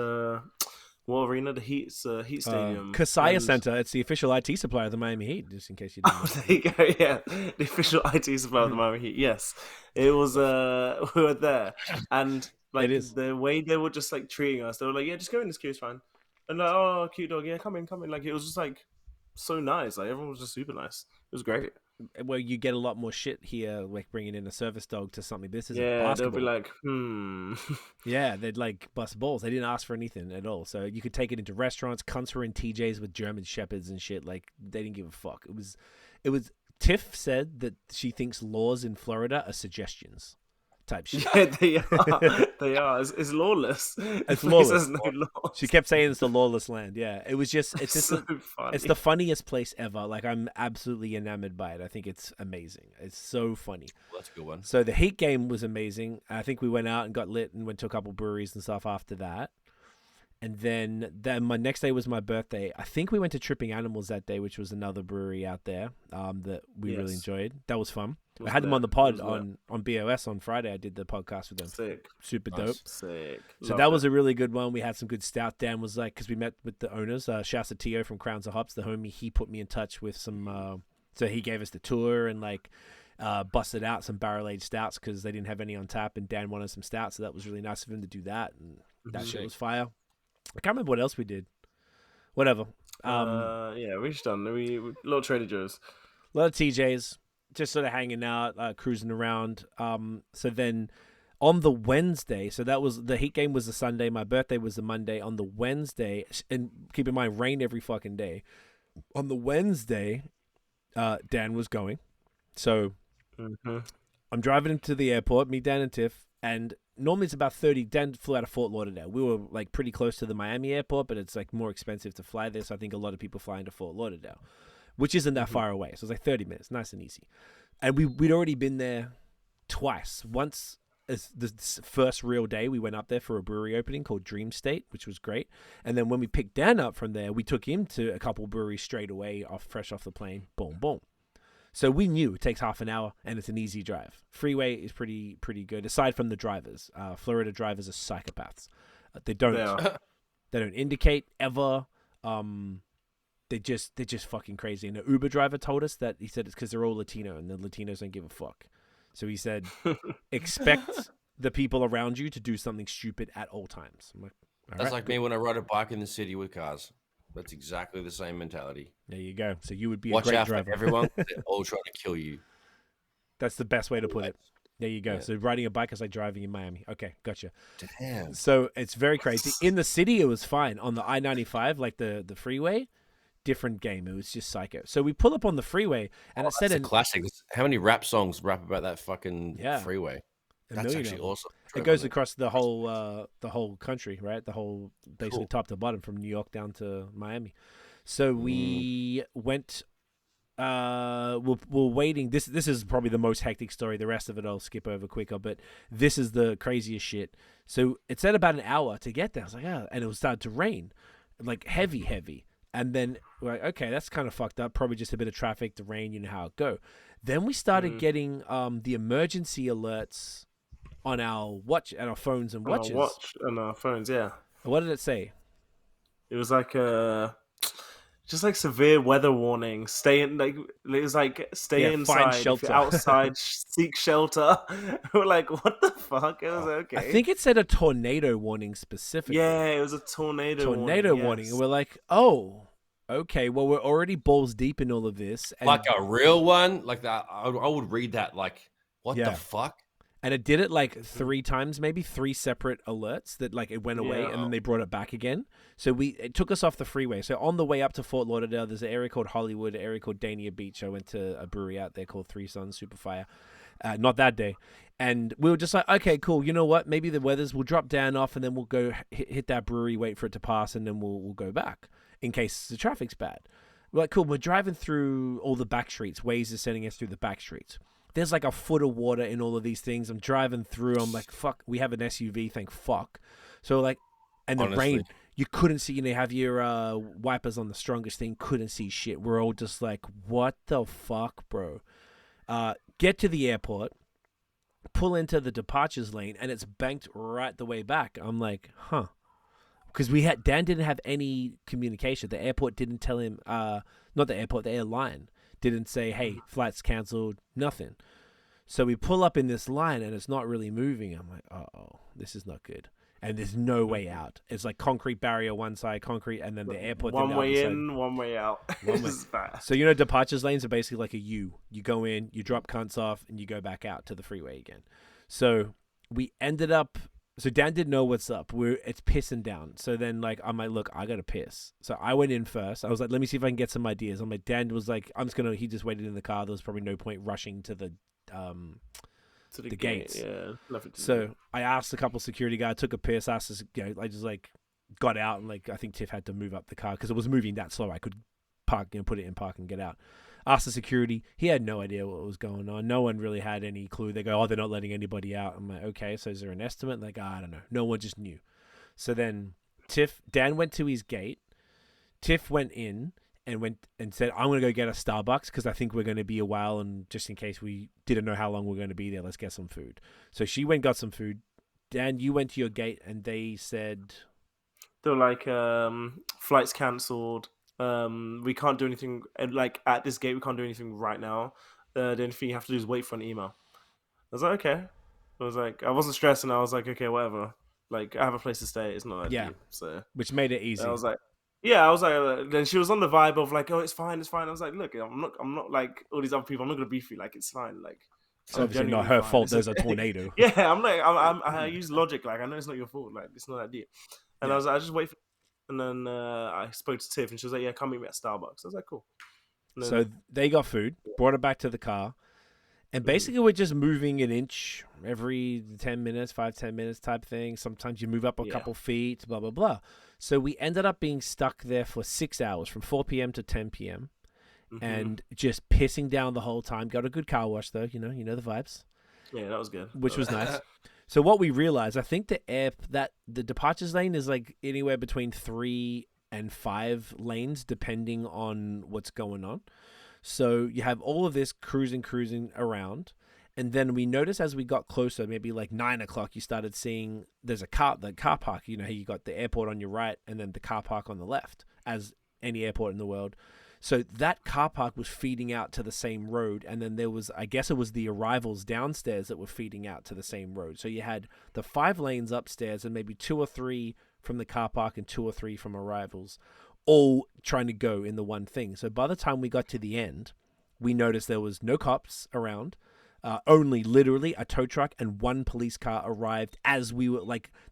what arena, the Heat Stadium, Kasaya Center. It's the official IT supplier of the Miami Heat, just in case you didn't know. There you go. Yeah, the official IT supplier of the Miami Heat. Yes, it was. We were there, and like the way they were just like treating us, they were like, "Yeah, just go in. This queue's fine." And like, "Oh, cute dog. Yeah, come in. Like it was just like so nice. Like everyone was just super nice. It was great. Well, you get a lot more shit here, like bringing in a service dog to something. This is basketball. They'll be like, Yeah, they'd like bust balls. They didn't ask for anything at all. So you could take it into restaurants. Cunts were in TJs with German Shepherds and shit. Like they didn't give a fuck. It was. Tiff said that she thinks laws in Florida are suggestions. Type shit. Yeah, they are. They are. It's lawless. It's lawless. There's no laws. She kept saying it's the lawless land. Yeah, it was just. It's just. So funny. It's the funniest place ever. Like I'm absolutely enamored by it. I think it's amazing. It's so funny. Well, that's a good one. So the Heat game was amazing. I think we went out and got lit and went to a couple breweries and stuff after that. And then my next day was my birthday. I think we went to Tripping Animals that day, which was another brewery out there that we really enjoyed. That was fun. I had them on the pod on BOS on Friday. I did the podcast with them. Sick. Super dope. Sick. So that was a really good one. We had some good stout. Dan was like, because we met with the owners, shouts to Tio from Crowns of Hops, the homie. He put me in touch with some, so he gave us the tour and like busted out some barrel-aged stouts because they didn't have any on tap, and Dan wanted some stouts, so that was really nice of him to do that, and that shit was fire. I can't remember what else we did. Whatever. We just done. We little Trader Joe's. A lot of TJs, just sort of hanging out, cruising around. So then on the Wednesday, so that was the Heat game was the Sunday. My birthday was the Monday. On the Wednesday, and keep in mind, rain every fucking day. On the Wednesday, Dan was going. So I'm driving into the airport, me, Dan, and Tiff, and normally it's about 30. Dan flew out of Fort Lauderdale. We were like pretty close to the Miami airport, but it's like more expensive to fly there. So I think a lot of people fly into Fort Lauderdale, which isn't that far away. So it's like 30 minutes, nice and easy. And we'd already been there twice. Once as the first real day, we went up there for a brewery opening called Dream State, which was great. And then when we picked Dan up from there, we took him to a couple breweries straight away, fresh off the plane. Boom, boom. So we knew it takes half an hour and it's an easy drive. Freeway is pretty good. Aside from the drivers, Florida drivers are psychopaths. They don't indicate ever. They're just fucking crazy. And the Uber driver told us that he said it's because they're all Latino and the Latinos don't give a fuck. So he said, expect the people around you to do something stupid at all times. I'm like, that's like me when I ride a bike in the city with cars. That's exactly the same mentality. There you go. So you would be Watch a great out driver. For everyone. They're all trying to kill you. That's the best way to put it. There you go. Yeah. So riding a bike is like driving in Miami. Okay, gotcha. Damn. So it's very crazy. In the city, it was fine. On the I-95, like the freeway, different game. It was just psycho. So we pull up on the freeway, and it said a classic. How many rap songs rap about that fucking freeway? That's actually awesome. It goes across the whole country, right? The whole basically top to bottom from New York down to Miami. So we went. We're waiting. This is probably the most hectic story. The rest of it I'll skip over quicker. But this is the craziest shit. So it said about an hour to get there. I was like, and it was started to rain, like heavy. And then we're like, okay, that's kind of fucked up. Probably just a bit of traffic, the rain. You know how it go. Then we started getting the emergency alerts on our watch and our phones and watches. On our phones, yeah. What did it say? It was like just like severe weather warning. Stay inside. Find shelter. If you're outside, seek shelter. We're like, what the fuck? It was okay. I think it said a tornado warning specifically. Yeah, it was a tornado warning. Yes. And we're like, oh, okay. Well, we're already balls deep in all of this. And like a real one, like that. I would read that like, what the fuck? And it did it like 3 times, maybe 3 separate alerts that like it went away and then they brought it back again. So it took us off the freeway. So on the way up to Fort Lauderdale, there's an area called Hollywood, an area called Dania Beach. I went to a brewery out there called Three Suns Super Fire. Not that day. And we were just like, okay, cool. You know what? Maybe the weathers will drop down off and then we'll go hit that brewery, wait for it to pass, and then we'll go back in case the traffic's bad. We're like, cool. We're driving through all the back streets. Waze is sending us through the back streets. There's like a foot of water in all of these things. I'm driving through. I'm like, fuck, we have an SUV. Thank fuck. So like, and the rain, you couldn't see, you have your wipers on the strongest thing. Couldn't see shit. We're all just like, what the fuck, bro? Get to the airport. pull into the departures lane, and it's banked right the way back. I'm like, huh. Because Dan didn't have any communication. The airport didn't tell him, not the airport, the airline didn't say, hey, flight's canceled, nothing. So we pull up in this line and it's not really moving. I'm like, oh, this is not good. And there's no way out. It's like concrete barrier one side, concrete, and then the airport. One way in, side. one way out. So departures lanes are basically like a U. You go in, you drop cunts off, and you go back out to the freeway again. So we ended up. So Dan didn't know what's up. It's pissing down. So then I'm like, look, I gotta piss. So I went in first. I was like, let me see if I can get some ideas. I'm like, Dan was like, he just waited in the car. There was probably no point rushing to the gates. Yeah. So I asked a couple security guys, took a piss, asked us, I just got out and I think Tiff had to move up the car because it was moving that slow. I could park, put it in park and get out. Asked the security. He had no idea what was going on. No one really had any clue. They go, oh, they're not letting anybody out. I'm like, okay, so is there an estimate? I don't know. No one just knew. So then Dan went to his gate. Tiff went in and said, I'm going to go get a Starbucks because I think we're going to be a while, and just in case we didn't know how long we're going to be there, let's get some food. So she went and got some food. Dan, you went to your gate and they said... They were like, flight's cancelled. We can't do anything. At this gate, we can't do anything right now. The only thing you have to do is wait for an email. I was like, okay. I wasn't stressed, and I was like, okay, whatever. I have a place to stay. It's not that deep. So which made it easy. I was like, then she was on the vibe of oh, it's fine. I was like, look, I'm not like all these other people. I'm not gonna beef you. It's fine. It's obviously not her fault. There's a tornado. Yeah, I use logic. I know it's not your fault. It's not that deep. And I was like, I just wait for. And then I spoke to Tiff, and she was like, yeah, come meet me at Starbucks. I was like, cool. So they got food, brought it back to the car, and basically we're just moving an inch every 10 minutes, 5-10 minutes type thing. Sometimes you move up a couple feet, blah, blah, blah. So we ended up being stuck there for 6 hours, from 4 p.m. to 10 p.m., and just pissing down the whole time. Got a good car wash, though. You know the vibes. Yeah, that was good. Which was nice. So what we realized, I think the departures lane is anywhere between 3 and 5 lanes, depending on what's going on. So you have all of this cruising around. And then we noticed as we got closer, maybe 9 o'clock, you started seeing there's the car park. You got the airport on your right and then the car park on the left, as any airport in the world. So that car park was feeding out to the same road. And then there was, I guess it was the arrivals downstairs that were feeding out to the same road. So you had the 5 lanes upstairs and maybe 2 or 3 from the car park and 2 or 3 from arrivals, all trying to go in the one thing. So by the time we got to the end, we noticed there was no cops around. Only literally a tow truck and 1 police car arrived as we were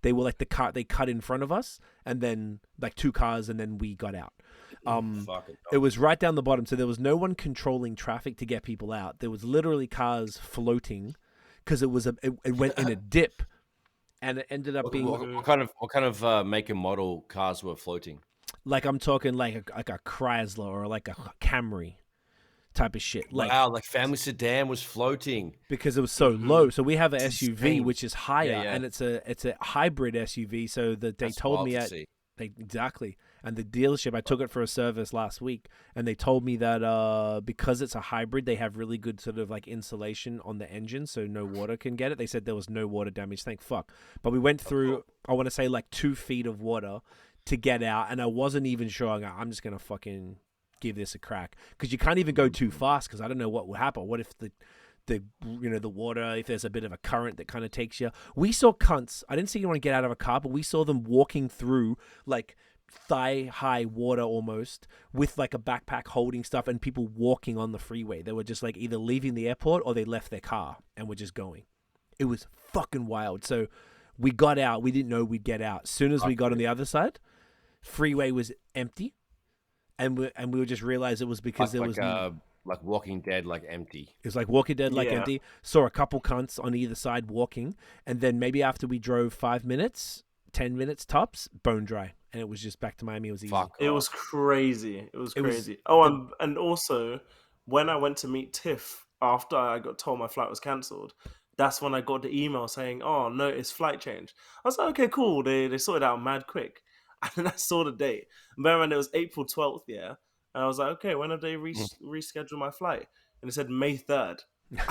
they were the car they cut in front of us, and then 2 cars, and then we got out. It was right down the bottom, so there was no one controlling traffic to get people out. There was literally cars floating because it went in a dip, and it ended up being what kind of make and model cars were floating. I'm talking like a Chrysler or a Camry type of shit. Wow, family sedan was floating because it was so low. So we have an SUV which is higher, and it's a hybrid SUV. So that they told me exactly. And the dealership, I took it for a service last week, and they told me that because it's a hybrid, they have really good sort of insulation on the engine, so no water can get it. They said there was no water damage. Thank fuck. But we went through, I want to say 2 feet of water to get out, and I wasn't even sure. I'm just gonna fucking give this a crack, because you can't even go too fast, because I don't know what will happen. What if the water, if there's a bit of a current that kind of takes you. We saw cunts. I didn't see anyone get out of a car, but we saw them walking through thigh-high water almost, with a backpack holding stuff, and people walking on the freeway. They were just either leaving the airport or they left their car and were just going. It was fucking wild. So we got out. We didn't know we'd get out. As soon as we got on the other side, freeway was empty, and we just realized it was because there was like Walking Dead, empty. It was like Walking Dead, empty. Saw a couple cunts on either side walking, and then maybe after we drove 5 minutes, 10 minutes tops, bone dry, and it was just back to Miami. It was easy. It was crazy. It was crazy. And also when I went to meet Tiff after I got told my flight was cancelled, that's when I got the email saying, "Oh, notice flight change." I was like, "Okay, cool." They sorted it out mad quick, and then I saw the date. Bear in mind, it was April 12th, yeah. And I was like, "Okay, when have they rescheduled my flight?" And it said May 3rd.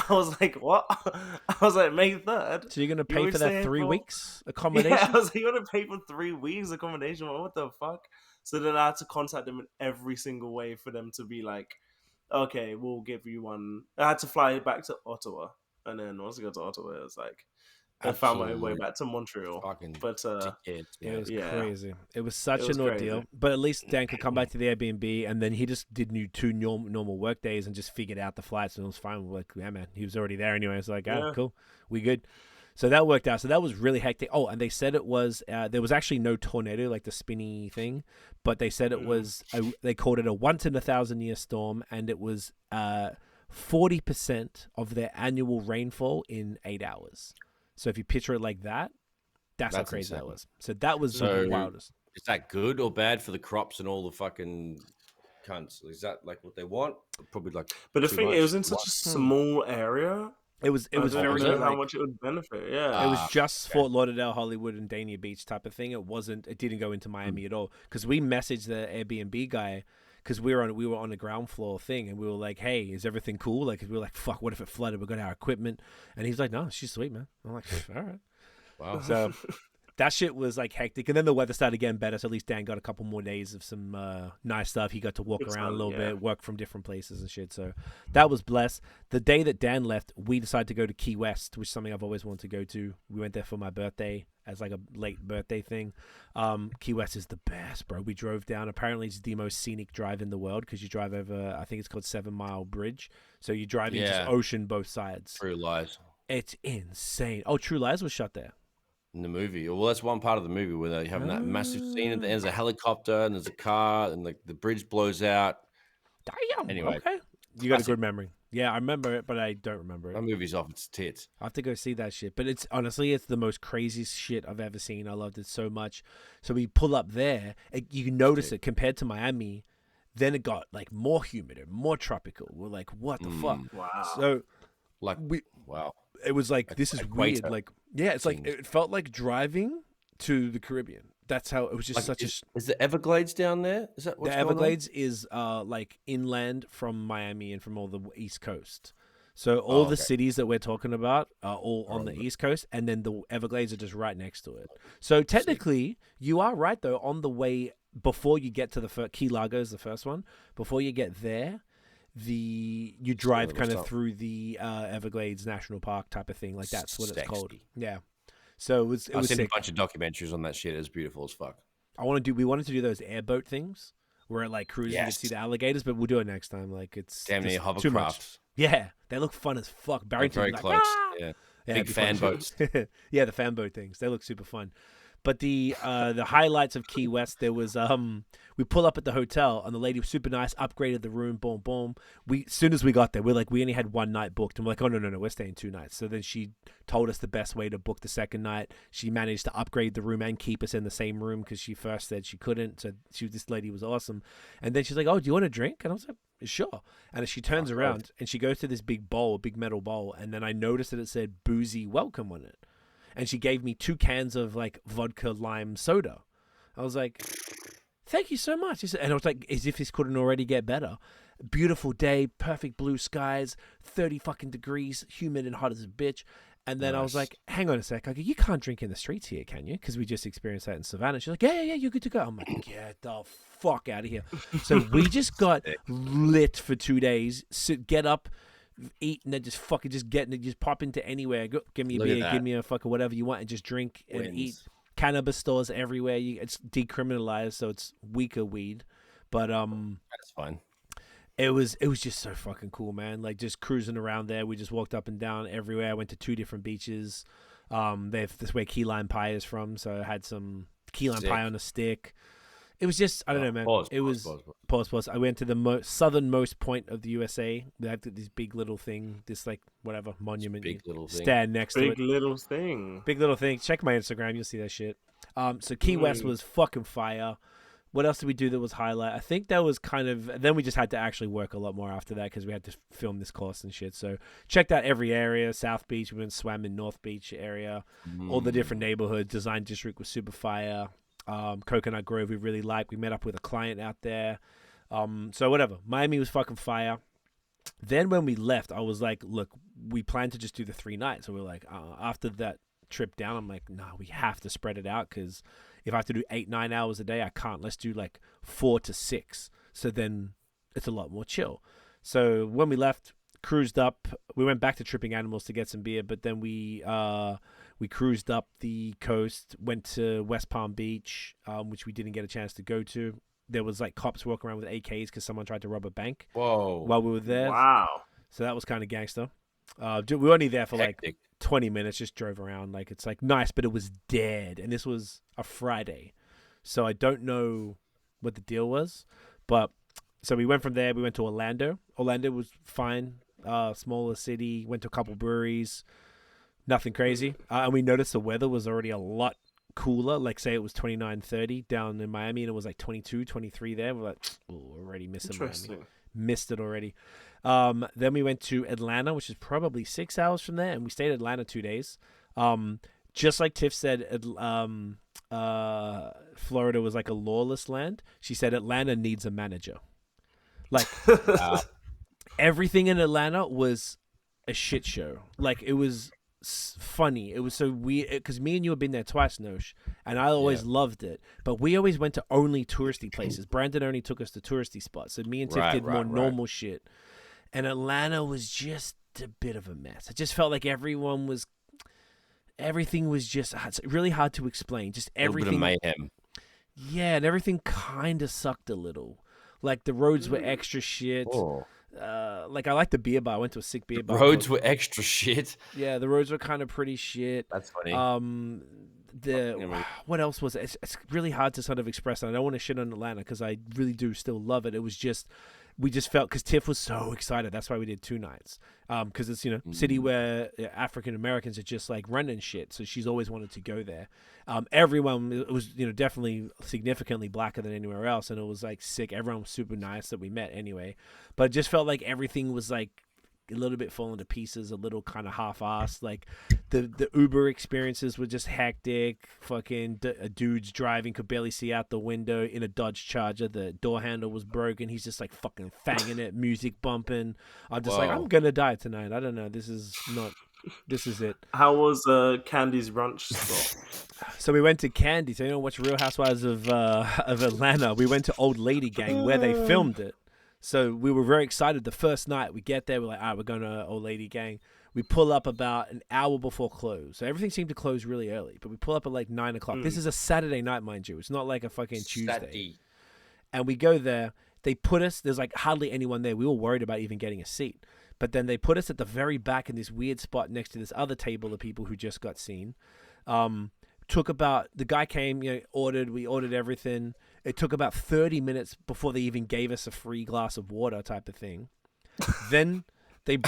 I was like, what? I was like, May 3rd. So you're gonna pay for that 3 weeks accommodation? Yeah, I was like, you're gonna pay for 3 weeks accommodation? What the fuck? So then I had to contact them in every single way for them to be like, okay, we'll give you one. I had to fly back to Ottawa, and then once I got to Ottawa, it was like I found my way back to Montreal. But it was yeah, crazy. It was such an crazy. ordeal. But at least Dan could come back to the Airbnb, and then he just did 2 normal work days and just figured out the flights, and it was fine. We're like, yeah, man, he was already there anyway. It's like, cool, we good. So that worked out. So that was really hectic. Oh, and they said it was there was actually no tornado, like the spinny thing, but they said it was they called it a once in 1,000-year storm, and it was 40% of their annual rainfall in 8 hours. So if you picture it like that, that's how crazy insane. That was. So that was the wildest. Is that good or bad for the crops and all the fucking cunts? Is that like what they want? Probably like. But the thing, it was in such a small area. It was very know how much it would benefit. Yeah, it was just Fort Lauderdale, Hollywood, and Dania Beach type of thing. It didn't go into Miami at all, because we messaged the Airbnb guy, because we were on a ground floor thing, and we were like, hey, is everything cool? Like, we were like, fuck, what if it flooded? We got our equipment, and he's like, no, she's sweet, man. I'm like, all right. Wow. So that shit was like hectic, and then the weather started getting better. So at least Dan got a couple more days of some nice stuff. He got to walk around a little bit, work from different places and shit. So that was blessed. The day that Dan left, we decided to go to Key West, which is something I've always wanted to go to. We went there for my birthday as like a late birthday thing. Key West is the best, bro. We drove down. Apparently, it's the most scenic drive in the world, because you drive over, I think it's called 7 Mile Bridge. So you drive into just ocean both sides. True Lies. It's insane. Oh, True Lies was shot there. In the movie. Well, that's one part of the movie where they're having that massive scene at the end. There's a helicopter and there's a car, and like the bridge blows out. Damn. Anyway, okay. You got a good memory. Yeah, I remember it, but I don't remember it. That movie's off its tits. I have to go see that shit. But it's honestly the most craziest shit I've ever seen. I loved it so much. So we pull up there, you can notice it compared to Miami. Then it got like more humid and more tropical. We're like, what the fuck? Wow. So like, wow. It was like, this is weird. Like, yeah, it's like, it felt like driving to the Caribbean. That's how it was. Just like, is the Everglades down there? Is that what's the Everglades is like inland from Miami and from all the East Coast. So all the cities that we're talking about are all on the East Coast, and then the Everglades are just right next to it. So technically, you are right though. On the way before you get to the Key Largo is the first one. Before you get there, you drive kind of through the Everglades National Park type of thing. Like, that's what it's called. Yeah. So it was I've seen sick. a bunch of documentaries on that shit. It's beautiful as fuck. We wanted to do those airboat things where it like cruises, you can see the alligators, but we'll do it next time. Like, it's damn near too much. hovercrafts. Yeah, they look fun as fuck. Barrington, very like, close. Yeah, big fan boats. Yeah, the fan boat things. They look super fun. But the highlights of Key West, there was we pull up at the hotel, and the lady was super nice, upgraded the room, boom, boom. As soon as we got there, we only had one night booked, and we're like, oh no, we're staying 2 nights. So then she told us the best way to book the second night. She managed to upgrade the room and keep us in the same room, because she first said she couldn't. So this lady was awesome. And then she's like, oh, do you want a drink? And I was like, sure. And as she turns around and she goes to this big metal bowl, and then I noticed that it said boozy welcome on it. And she gave me 2 cans of like vodka lime soda. I was like, thank you so much. And I was like, as if this couldn't already get better. Beautiful day, perfect blue skies, 30 fucking degrees, humid and hot as a bitch. And then I was like, hang on a sec. I go, you can't drink in the streets here, can you? Because we just experienced that in Savannah. She's like, yeah, you're good to go. I'm like, get the fuck out of here. So we just got lit for 2 days. Get up, eat, and then just fucking just pop into anywhere. Give me a beer, give me a fucking whatever you want, and just drink and eat. Cannabis stores everywhere. It's decriminalized, so it's weaker weed. But that's fine. It was just so fucking cool, man. Like, just cruising around there. We just walked up and down everywhere. I went to 2 different beaches. This where key lime pie is from, so I had some key lime pie on a stick. It was just, I don't know, man. Pause. I went to the southernmost point of the USA. They have this big little thing, this like whatever monument. Big little thing. Stand next to it. Big little thing. Big little thing. Check my Instagram, you'll see that shit. So Key West was fucking fire. What else did we do that was highlight? I think that was kind of. Then we just had to actually work a lot more after that, because we had to film this course and shit. So checked out every area. South Beach, we went swam in North Beach area. All the different neighborhoods. Design District was super fire. Coconut Grove we really liked. We met up with a client out there. So whatever. Miami was fucking fire. then when we left, I was like, look, we plan to just do the 3 nights. So we're like, after that trip down, I'm like, nah, we have to spread it out, because if I have to do 8-9 hours a day, I can't. Let's do like 4 to 6. So then it's a lot more chill. So when we left, cruised up, we went back to Tripping Animals to get some beer, but then we cruised up the coast, went to West Palm Beach, which we didn't get a chance to go to. There was like cops walking around with AKs because someone tried to rob a bank. Whoa! While we were there. Wow. So that was kind of gangster. We were only there for Hectic. like 20 minutes, just drove around. Like, it's like nice, but it was dead. And this was a Friday. So I don't know what the deal was. But so we went from there. We went to Orlando. Orlando was fine. Smaller city. Went to a couple breweries. Nothing crazy. And we noticed the weather was already a lot cooler. Like, say it was 29, 30 down in Miami, and it was like 22, 23 there. We're like, oh, already missing Miami. Missed it already. Then we went to Atlanta, which is probably 6 hours from there, and we stayed in Atlanta 2 days. Just like Tiff said, Florida was like a lawless land. She said Atlanta needs a manager. Like, everything in Atlanta was a shit show. Like, it was funny. It was so weird because me and you have been there twice, Nosh, and I always loved it. But we always went to only touristy places. Brandon only took us to touristy spots, so me and Tiff did more normal shit. And Atlanta was just a bit of a mess. It just felt like everything was just really hard to explain. Just everything. A little bit of mayhem. Yeah, and everything kind of sucked a little. Like, the roads were extra shit. Oh. Like, I like the beer bar. I went to a sick beer bar. Roads were extra shit. Yeah, the roads were kind of pretty shit. That's funny. What else was it? It's really hard to sort of express. And I don't want to shit on Atlanta because I really do still love it. It was just, we just felt, because Tiff was so excited. That's why we did 2 nights. Because it's, city where African Americans are just like running shit. So she's always wanted to go there. Everyone, it was, definitely significantly blacker than anywhere else. And it was like sick. Everyone was super nice that we met anyway. But it just felt like everything was like a little bit falling to pieces, a little kind of half-assed. Like, the Uber experiences were just hectic. Fucking dudes driving could barely see out the window in a Dodge Charger. The door handle was broken. He's just like fucking fanging it, music bumping. I'm just like, I'm gonna die tonight. I don't know. This is it. How was Candy's brunch spot? So we went to Candy. So watch Real Housewives of Atlanta. We went to Old Lady Gang where they filmed it. So we were very excited. The first night we get there, we're like, all right, we're going to Old Lady Gang. We pull up about an hour before close. So everything seemed to close really early. But we pull up at like 9 o'clock. This is a Saturday night, mind you. It's not like a fucking Tuesday. And we go there. They put us, there's like hardly anyone there. We were worried about even getting a seat. But then they put us at the very back in this weird spot next to this other table of people who just got seen. The guy came, we ordered everything. It took about 30 minutes before they even gave us a free glass of water type of thing. Then he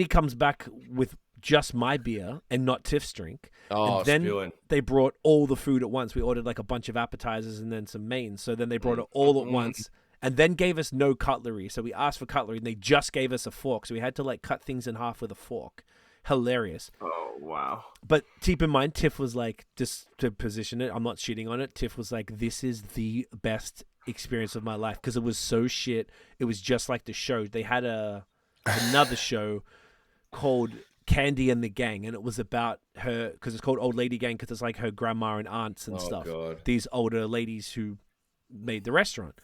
comes back with just my beer and not Tiff's drink. Oh, and then spewing. They brought all the food at once. We ordered like a bunch of appetizers and then some mains. So then they brought it all at once and then gave us no cutlery. So we asked for cutlery and they just gave us a fork. So we had to like cut things in half with a fork. Hilarious. Oh, wow. But keep in mind, Tiff was like, just to position it, I'm not cheating on it. Tiff was like, this is the best experience of my life because it was so shit. It was just like the show. They had another show called Candy and the Gang, and it was about her, because it's called Old Lady Gang because it's like her grandma and aunts and stuff. God. These older ladies who made the restaurant.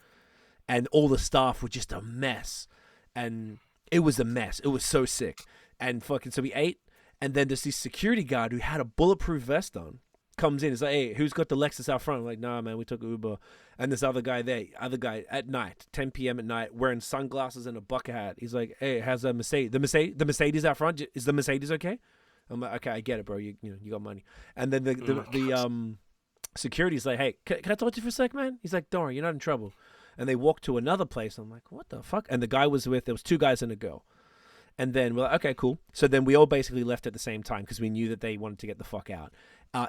And all the staff were just a mess. And it was a mess. It was so sick. And fucking, so we ate, and then there's this security guard who had a bulletproof vest on, comes in, he's like, hey, who's got the Lexus out front? I'm like, nah, man, we took Uber. And this other guy at night, 10 p.m. at night, wearing sunglasses and a bucket hat. He's like, hey, how's the Mercedes? The Mercedes out front? Is the Mercedes okay? I'm like, okay, I get it, bro. You got money. And then the security's like, hey, can I talk to you for a sec, man? He's like, don't worry, you're not in trouble. And they walk to another place. I'm like, what the fuck? And the guy there was 2 guys and a girl. And then we're like, okay, cool. So then we all basically left at the same time because we knew that they wanted to get the fuck out.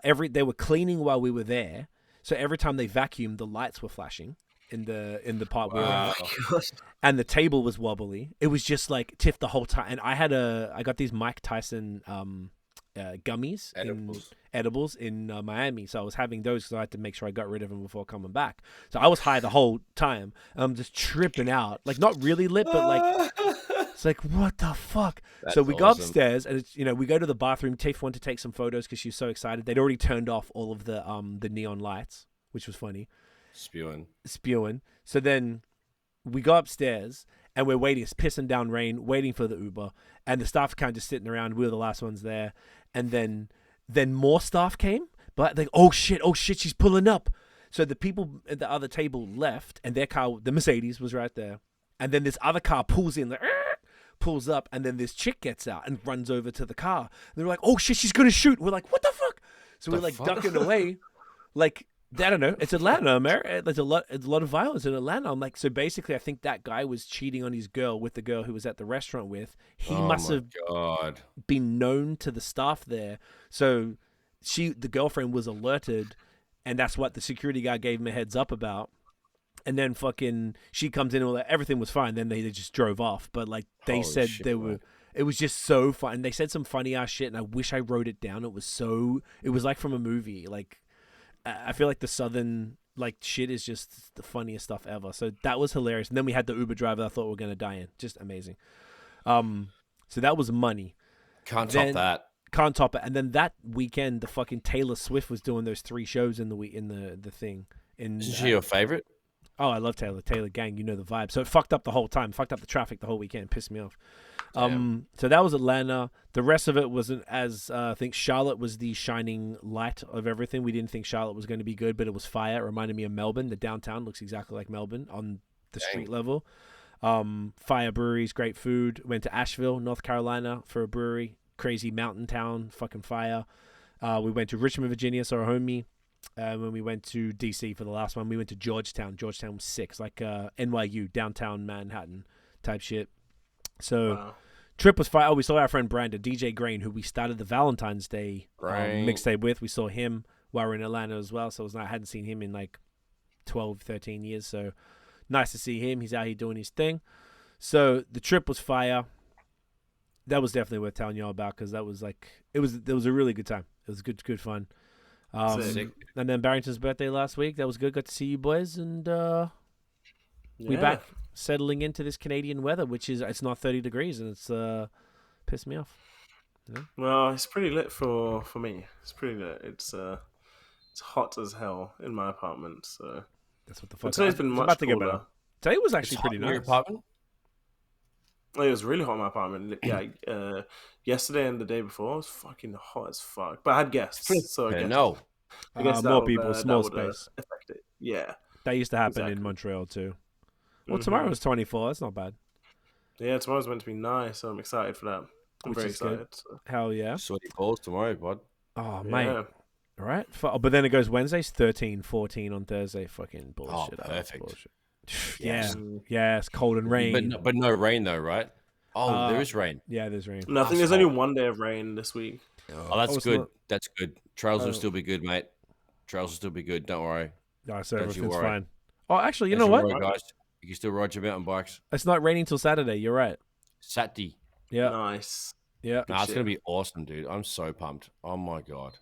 They were cleaning while we were there. So every time they vacuumed, the lights were flashing in the part where we were. And the table was wobbly. It was just like Tiff the whole time. And I got these Mike Tyson gummies, edibles in Miami. So I was having those because I had to make sure I got rid of them before coming back. So I was high the whole time. I'm just tripping out, like not really lit, but like it's like what the fuck. So we go upstairs and it's we go to the bathroom. Tiff wanted to take some photos because she was so excited. They'd already turned off all of the neon lights, which was funny. Spewing. So then we go upstairs. And we're waiting, it's pissing down rain, waiting for the Uber. And the staff kind of just sitting around. We were the last ones there. And then more staff came. But like, oh shit, she's pulling up. So the people at the other table left. And their car, the Mercedes, was right there. And then this other car pulls in, like, pulls up. And then this chick gets out and runs over to the car. And they're like, oh shit, she's going to shoot. We're like, what the fuck? So we're like ducking away. Like, I don't know. It's Atlanta, America. There's a lot of violence in Atlanta. I'm like, so basically, I think that guy was cheating on his girl with the girl who was at the restaurant with. He must have been known to the staff there. So the girlfriend was alerted, and that's what the security guy gave him a heads up about. And then fucking she comes in and like, everything was fine. Then they just drove off. But like they said it was just so fun. And they said some funny ass shit, and I wish I wrote it down. It was like from a movie. Like I feel like the Southern like shit is just the funniest stuff ever. So that was hilarious. And then we had the Uber driver that I thought we were gonna die in. Just amazing. So that was money. Can't top it. And then that weekend, the fucking Taylor Swift was doing those 3 shows in the thing. Isn't she your favorite? Oh, I love Taylor. Taylor gang, you know the vibe. So it fucked up the whole time. Fucked up the traffic the whole weekend. Pissed me off. So that was Atlanta. The rest of it wasn't as I think Charlotte was the shining light of everything. We didn't think Charlotte was going to be good, but it was fire. It reminded me of Melbourne. The downtown looks exactly like Melbourne on the street level. Fire breweries, great food. Went to Asheville, North Carolina for a brewery. Crazy mountain town, fucking fire. We went to Richmond, Virginia, saw a homie. When we went to DC for the last one, we went to Georgetown. Georgetown was sick. It's like NYU, downtown Manhattan type shit. So trip was fire. Oh, we saw our friend Brandon, DJ Grain, who we started the Valentine's Day mixtape with. We saw him while we were in Atlanta as well. So I hadn't seen him in like 12, 13 years. So nice to see him. He's out here doing his thing. So the trip was fire. That was definitely worth telling y'all about because that was like it was a really good time. It was good fun. And then Barrington's birthday last week. That was good. Got to see you boys, and we back settling into this Canadian weather, which is it's not 30 degrees, and it's pissed me off. Yeah. Well, it's pretty lit for me. It's pretty lit. It's hot as hell in my apartment. So that's what the fuck. Today's been much cooler. Today was actually pretty nice. Your apartment? It was really hot in my apartment. Yeah, yesterday and the day before it was fucking hot as fuck. But I had guests, so I guess more people, small space. Affect it. Yeah, that used to happen in Montreal too. Well, tomorrow is 24. That's not bad. Yeah, tomorrow's meant to be nice, so I'm excited for that. I'm very excited. So. Hell yeah! Sweaty balls tomorrow, bud. Oh mate. Yeah. All right, but then it goes Wednesdays 13, 14 on Thursday. Fucking bullshit. Oh, perfect. Bullshit. Yeah, it's cold and rain. But no rain though, right? Oh, there is rain. Yeah, there's rain. No, I think there's only one day of rain this week. Oh, that's good. That's good. Trails will still be good, mate. Trails will still be good. Don't worry. No, so everything's fine. Oh, actually, you know what? Worry, guys. You can still ride your mountain bikes. It's not raining till Saturday. You're right. Saturday. Yeah. Nice. Yeah. Nah, it's gonna be awesome, dude. I'm so pumped. Oh my god.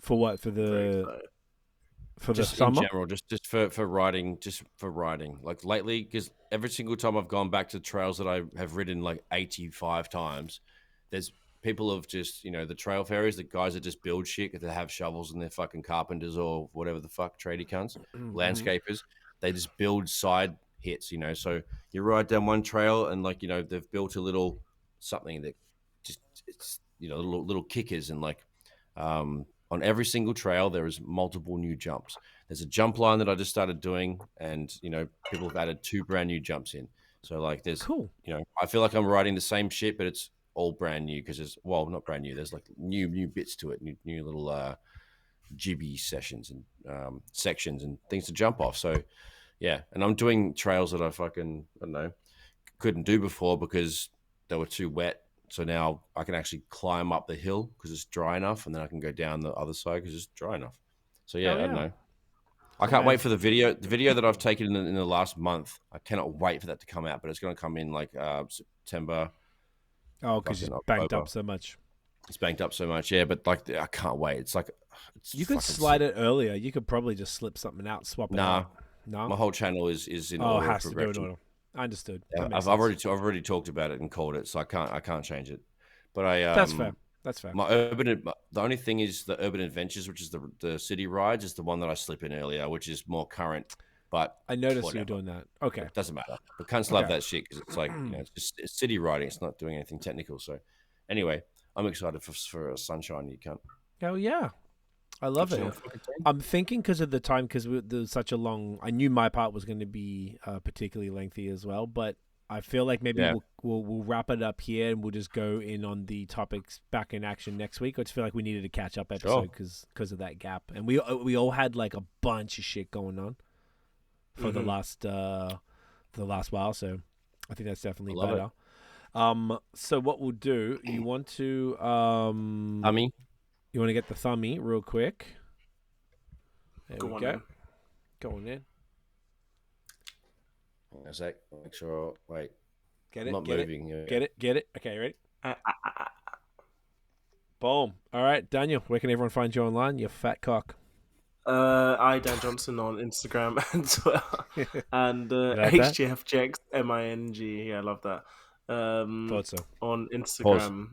For what? For the summer? In general, just for riding, Like lately, because every single time I've gone back to trails that I have ridden like 85 times, there's people of just, the trail ferries, the guys that just build shit, that have shovels and they're fucking carpenters or whatever the fuck, tradie cunts, landscapers. They just build side hits, So you ride down one trail and like, they've built a little something that just, it's, little kickers and like, on every single trail, there is multiple new jumps. There's a jump line that I just started doing, and people have added 2 brand new jumps in. So like, there's cool. I feel like I'm riding the same shit, but it's all brand new because there's not brand new. There's like new bits to it, new little jibby sessions and sections and things to jump off. So yeah, and I'm doing trails that I don't know, couldn't do before because they were too wet. So now I can actually climb up the hill because it's dry enough, and then I can go down the other side because it's dry enough. So yeah, I don't know. I can't wait for the video. The video that I've taken in the last month, I cannot wait for that to come out. But it's going to come in like September. Oh, because it's banked up so much. It's banked up so much, yeah. But like, I can't wait. It's like you could slide it earlier. You could probably just slip something out, swap it out. No, my whole channel is in order of progression. I understood. Yeah, I've already talked about it and called it, so I can't change it. But that's fair. The only thing is the urban adventures, which is the city rides, is the one that I slip in earlier, which is more current. But I noticed you were doing that. Okay, it doesn't matter. But cunts love that shit because it's like it's just city riding. It's not doing anything technical. So anyway, I'm excited for Sunshine. You can't. Oh yeah, I love it. I'm thinking because of the time, because there's such a long. I knew my part was going to be particularly lengthy as well, but I feel like maybe we'll wrap it up here and we'll just go in on the topics back in action next week. I just feel like we needed a catch up episode because of that gap, and we all had like a bunch of shit going on for the last while. So I think that's definitely better. So what we'll do? You want to Thummy? You want to get the thummy real quick? There we go. Go on in. A sec. Make sure. Wait. Get it. I'm not moving. Get it. Okay, ready? Boom. All right, Daniel. Where can everyone find you online? You fat cock. I Dan Johnson on Instagram and Twitter, and HGFJX MING. Yeah, I love that. Thought so. On Instagram,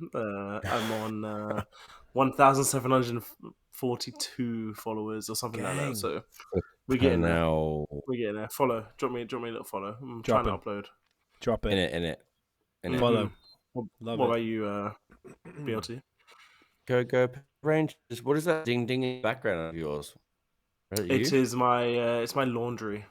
I'm on 1,742 followers or something like that. So we're getting there. We're getting there. Follow. Drop me a little follow. I'm trying to upload. Drop it. In it. Follow. What about you, BLT? Go Rangers. What is that ding ding in the background of yours? It is my laundry.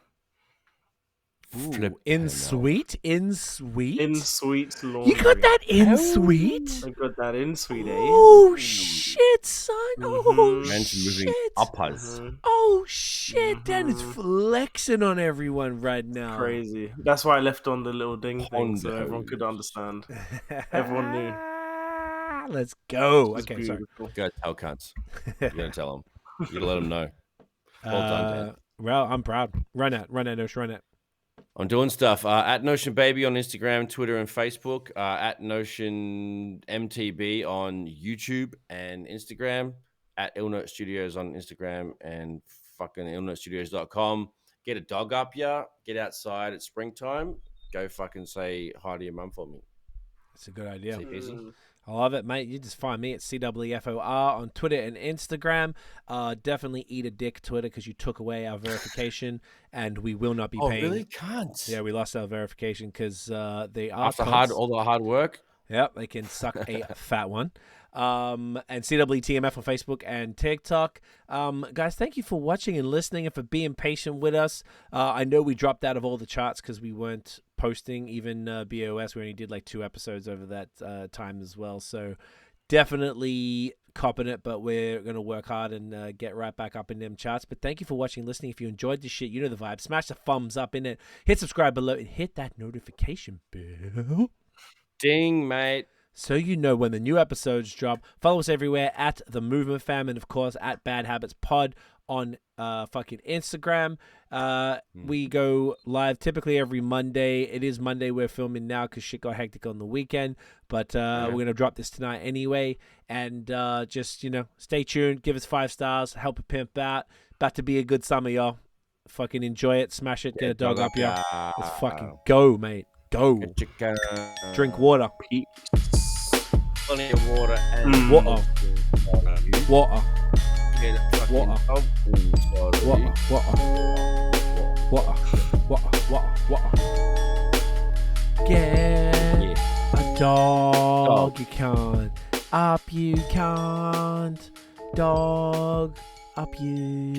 Ooh, in suite laundry. You got that in suite? I got that in suite, eh? Oh shit, son! Oh shit! Oh shit! Dan is flexing on everyone right now. Crazy. That's why I left on the little ding thing so everyone could understand. Everyone knew. Let's go. Okay, sorry. You gotta tell cunts. You gotta tell them. You gotta let them know. Well done, Dan. Well, I'm proud. Run it, Nosh, run it. I'm doing stuff at Notion Baby on Instagram, Twitter, and Facebook. At Notion MTB on YouTube and Instagram. At Illnote Studios on Instagram and fucking illnotestudios.com. Get a dog up ya. Get outside at springtime. Go fucking say hi to your mum for me. That's a good idea. I love it, mate. You just find me at CWFOR on Twitter and Instagram. Definitely eat a dick, Twitter, because you took away our verification, and we will not be paying. Oh, really? Can't. Yeah, we lost our verification because they are after all the hard work. Yep, they can suck a fat one. And CWTMF on Facebook and TikTok. Guys, thank you for watching and listening and for being patient with us. I know we dropped out of all the charts because we weren't posting even BOS. We only did like 2 episodes over that time as well. So definitely copping it, but we're going to work hard and get right back up in them charts. But thank you for watching and listening. If you enjoyed this shit, you know the vibe. Smash the thumbs up in it. Hit subscribe below and hit that notification bell. Ding, mate. So you know when the new episodes drop. Follow us everywhere at The Movement Fam and, of course, at Bad Habits Pod on fucking Instagram. We go live typically every Monday. It is Monday we're filming now because shit got hectic on the weekend. But we're going to drop this tonight anyway. And just, stay tuned. Give us 5 stars. Help a pimp out. About to be a good summer, y'all. Fucking enjoy it. Smash it. Get a dog up, y'all. Let's fucking go, mate. Go. Drink water. Plenty of water and water. Water. Get a dog. You can't. Up you can't. Dog. Up you.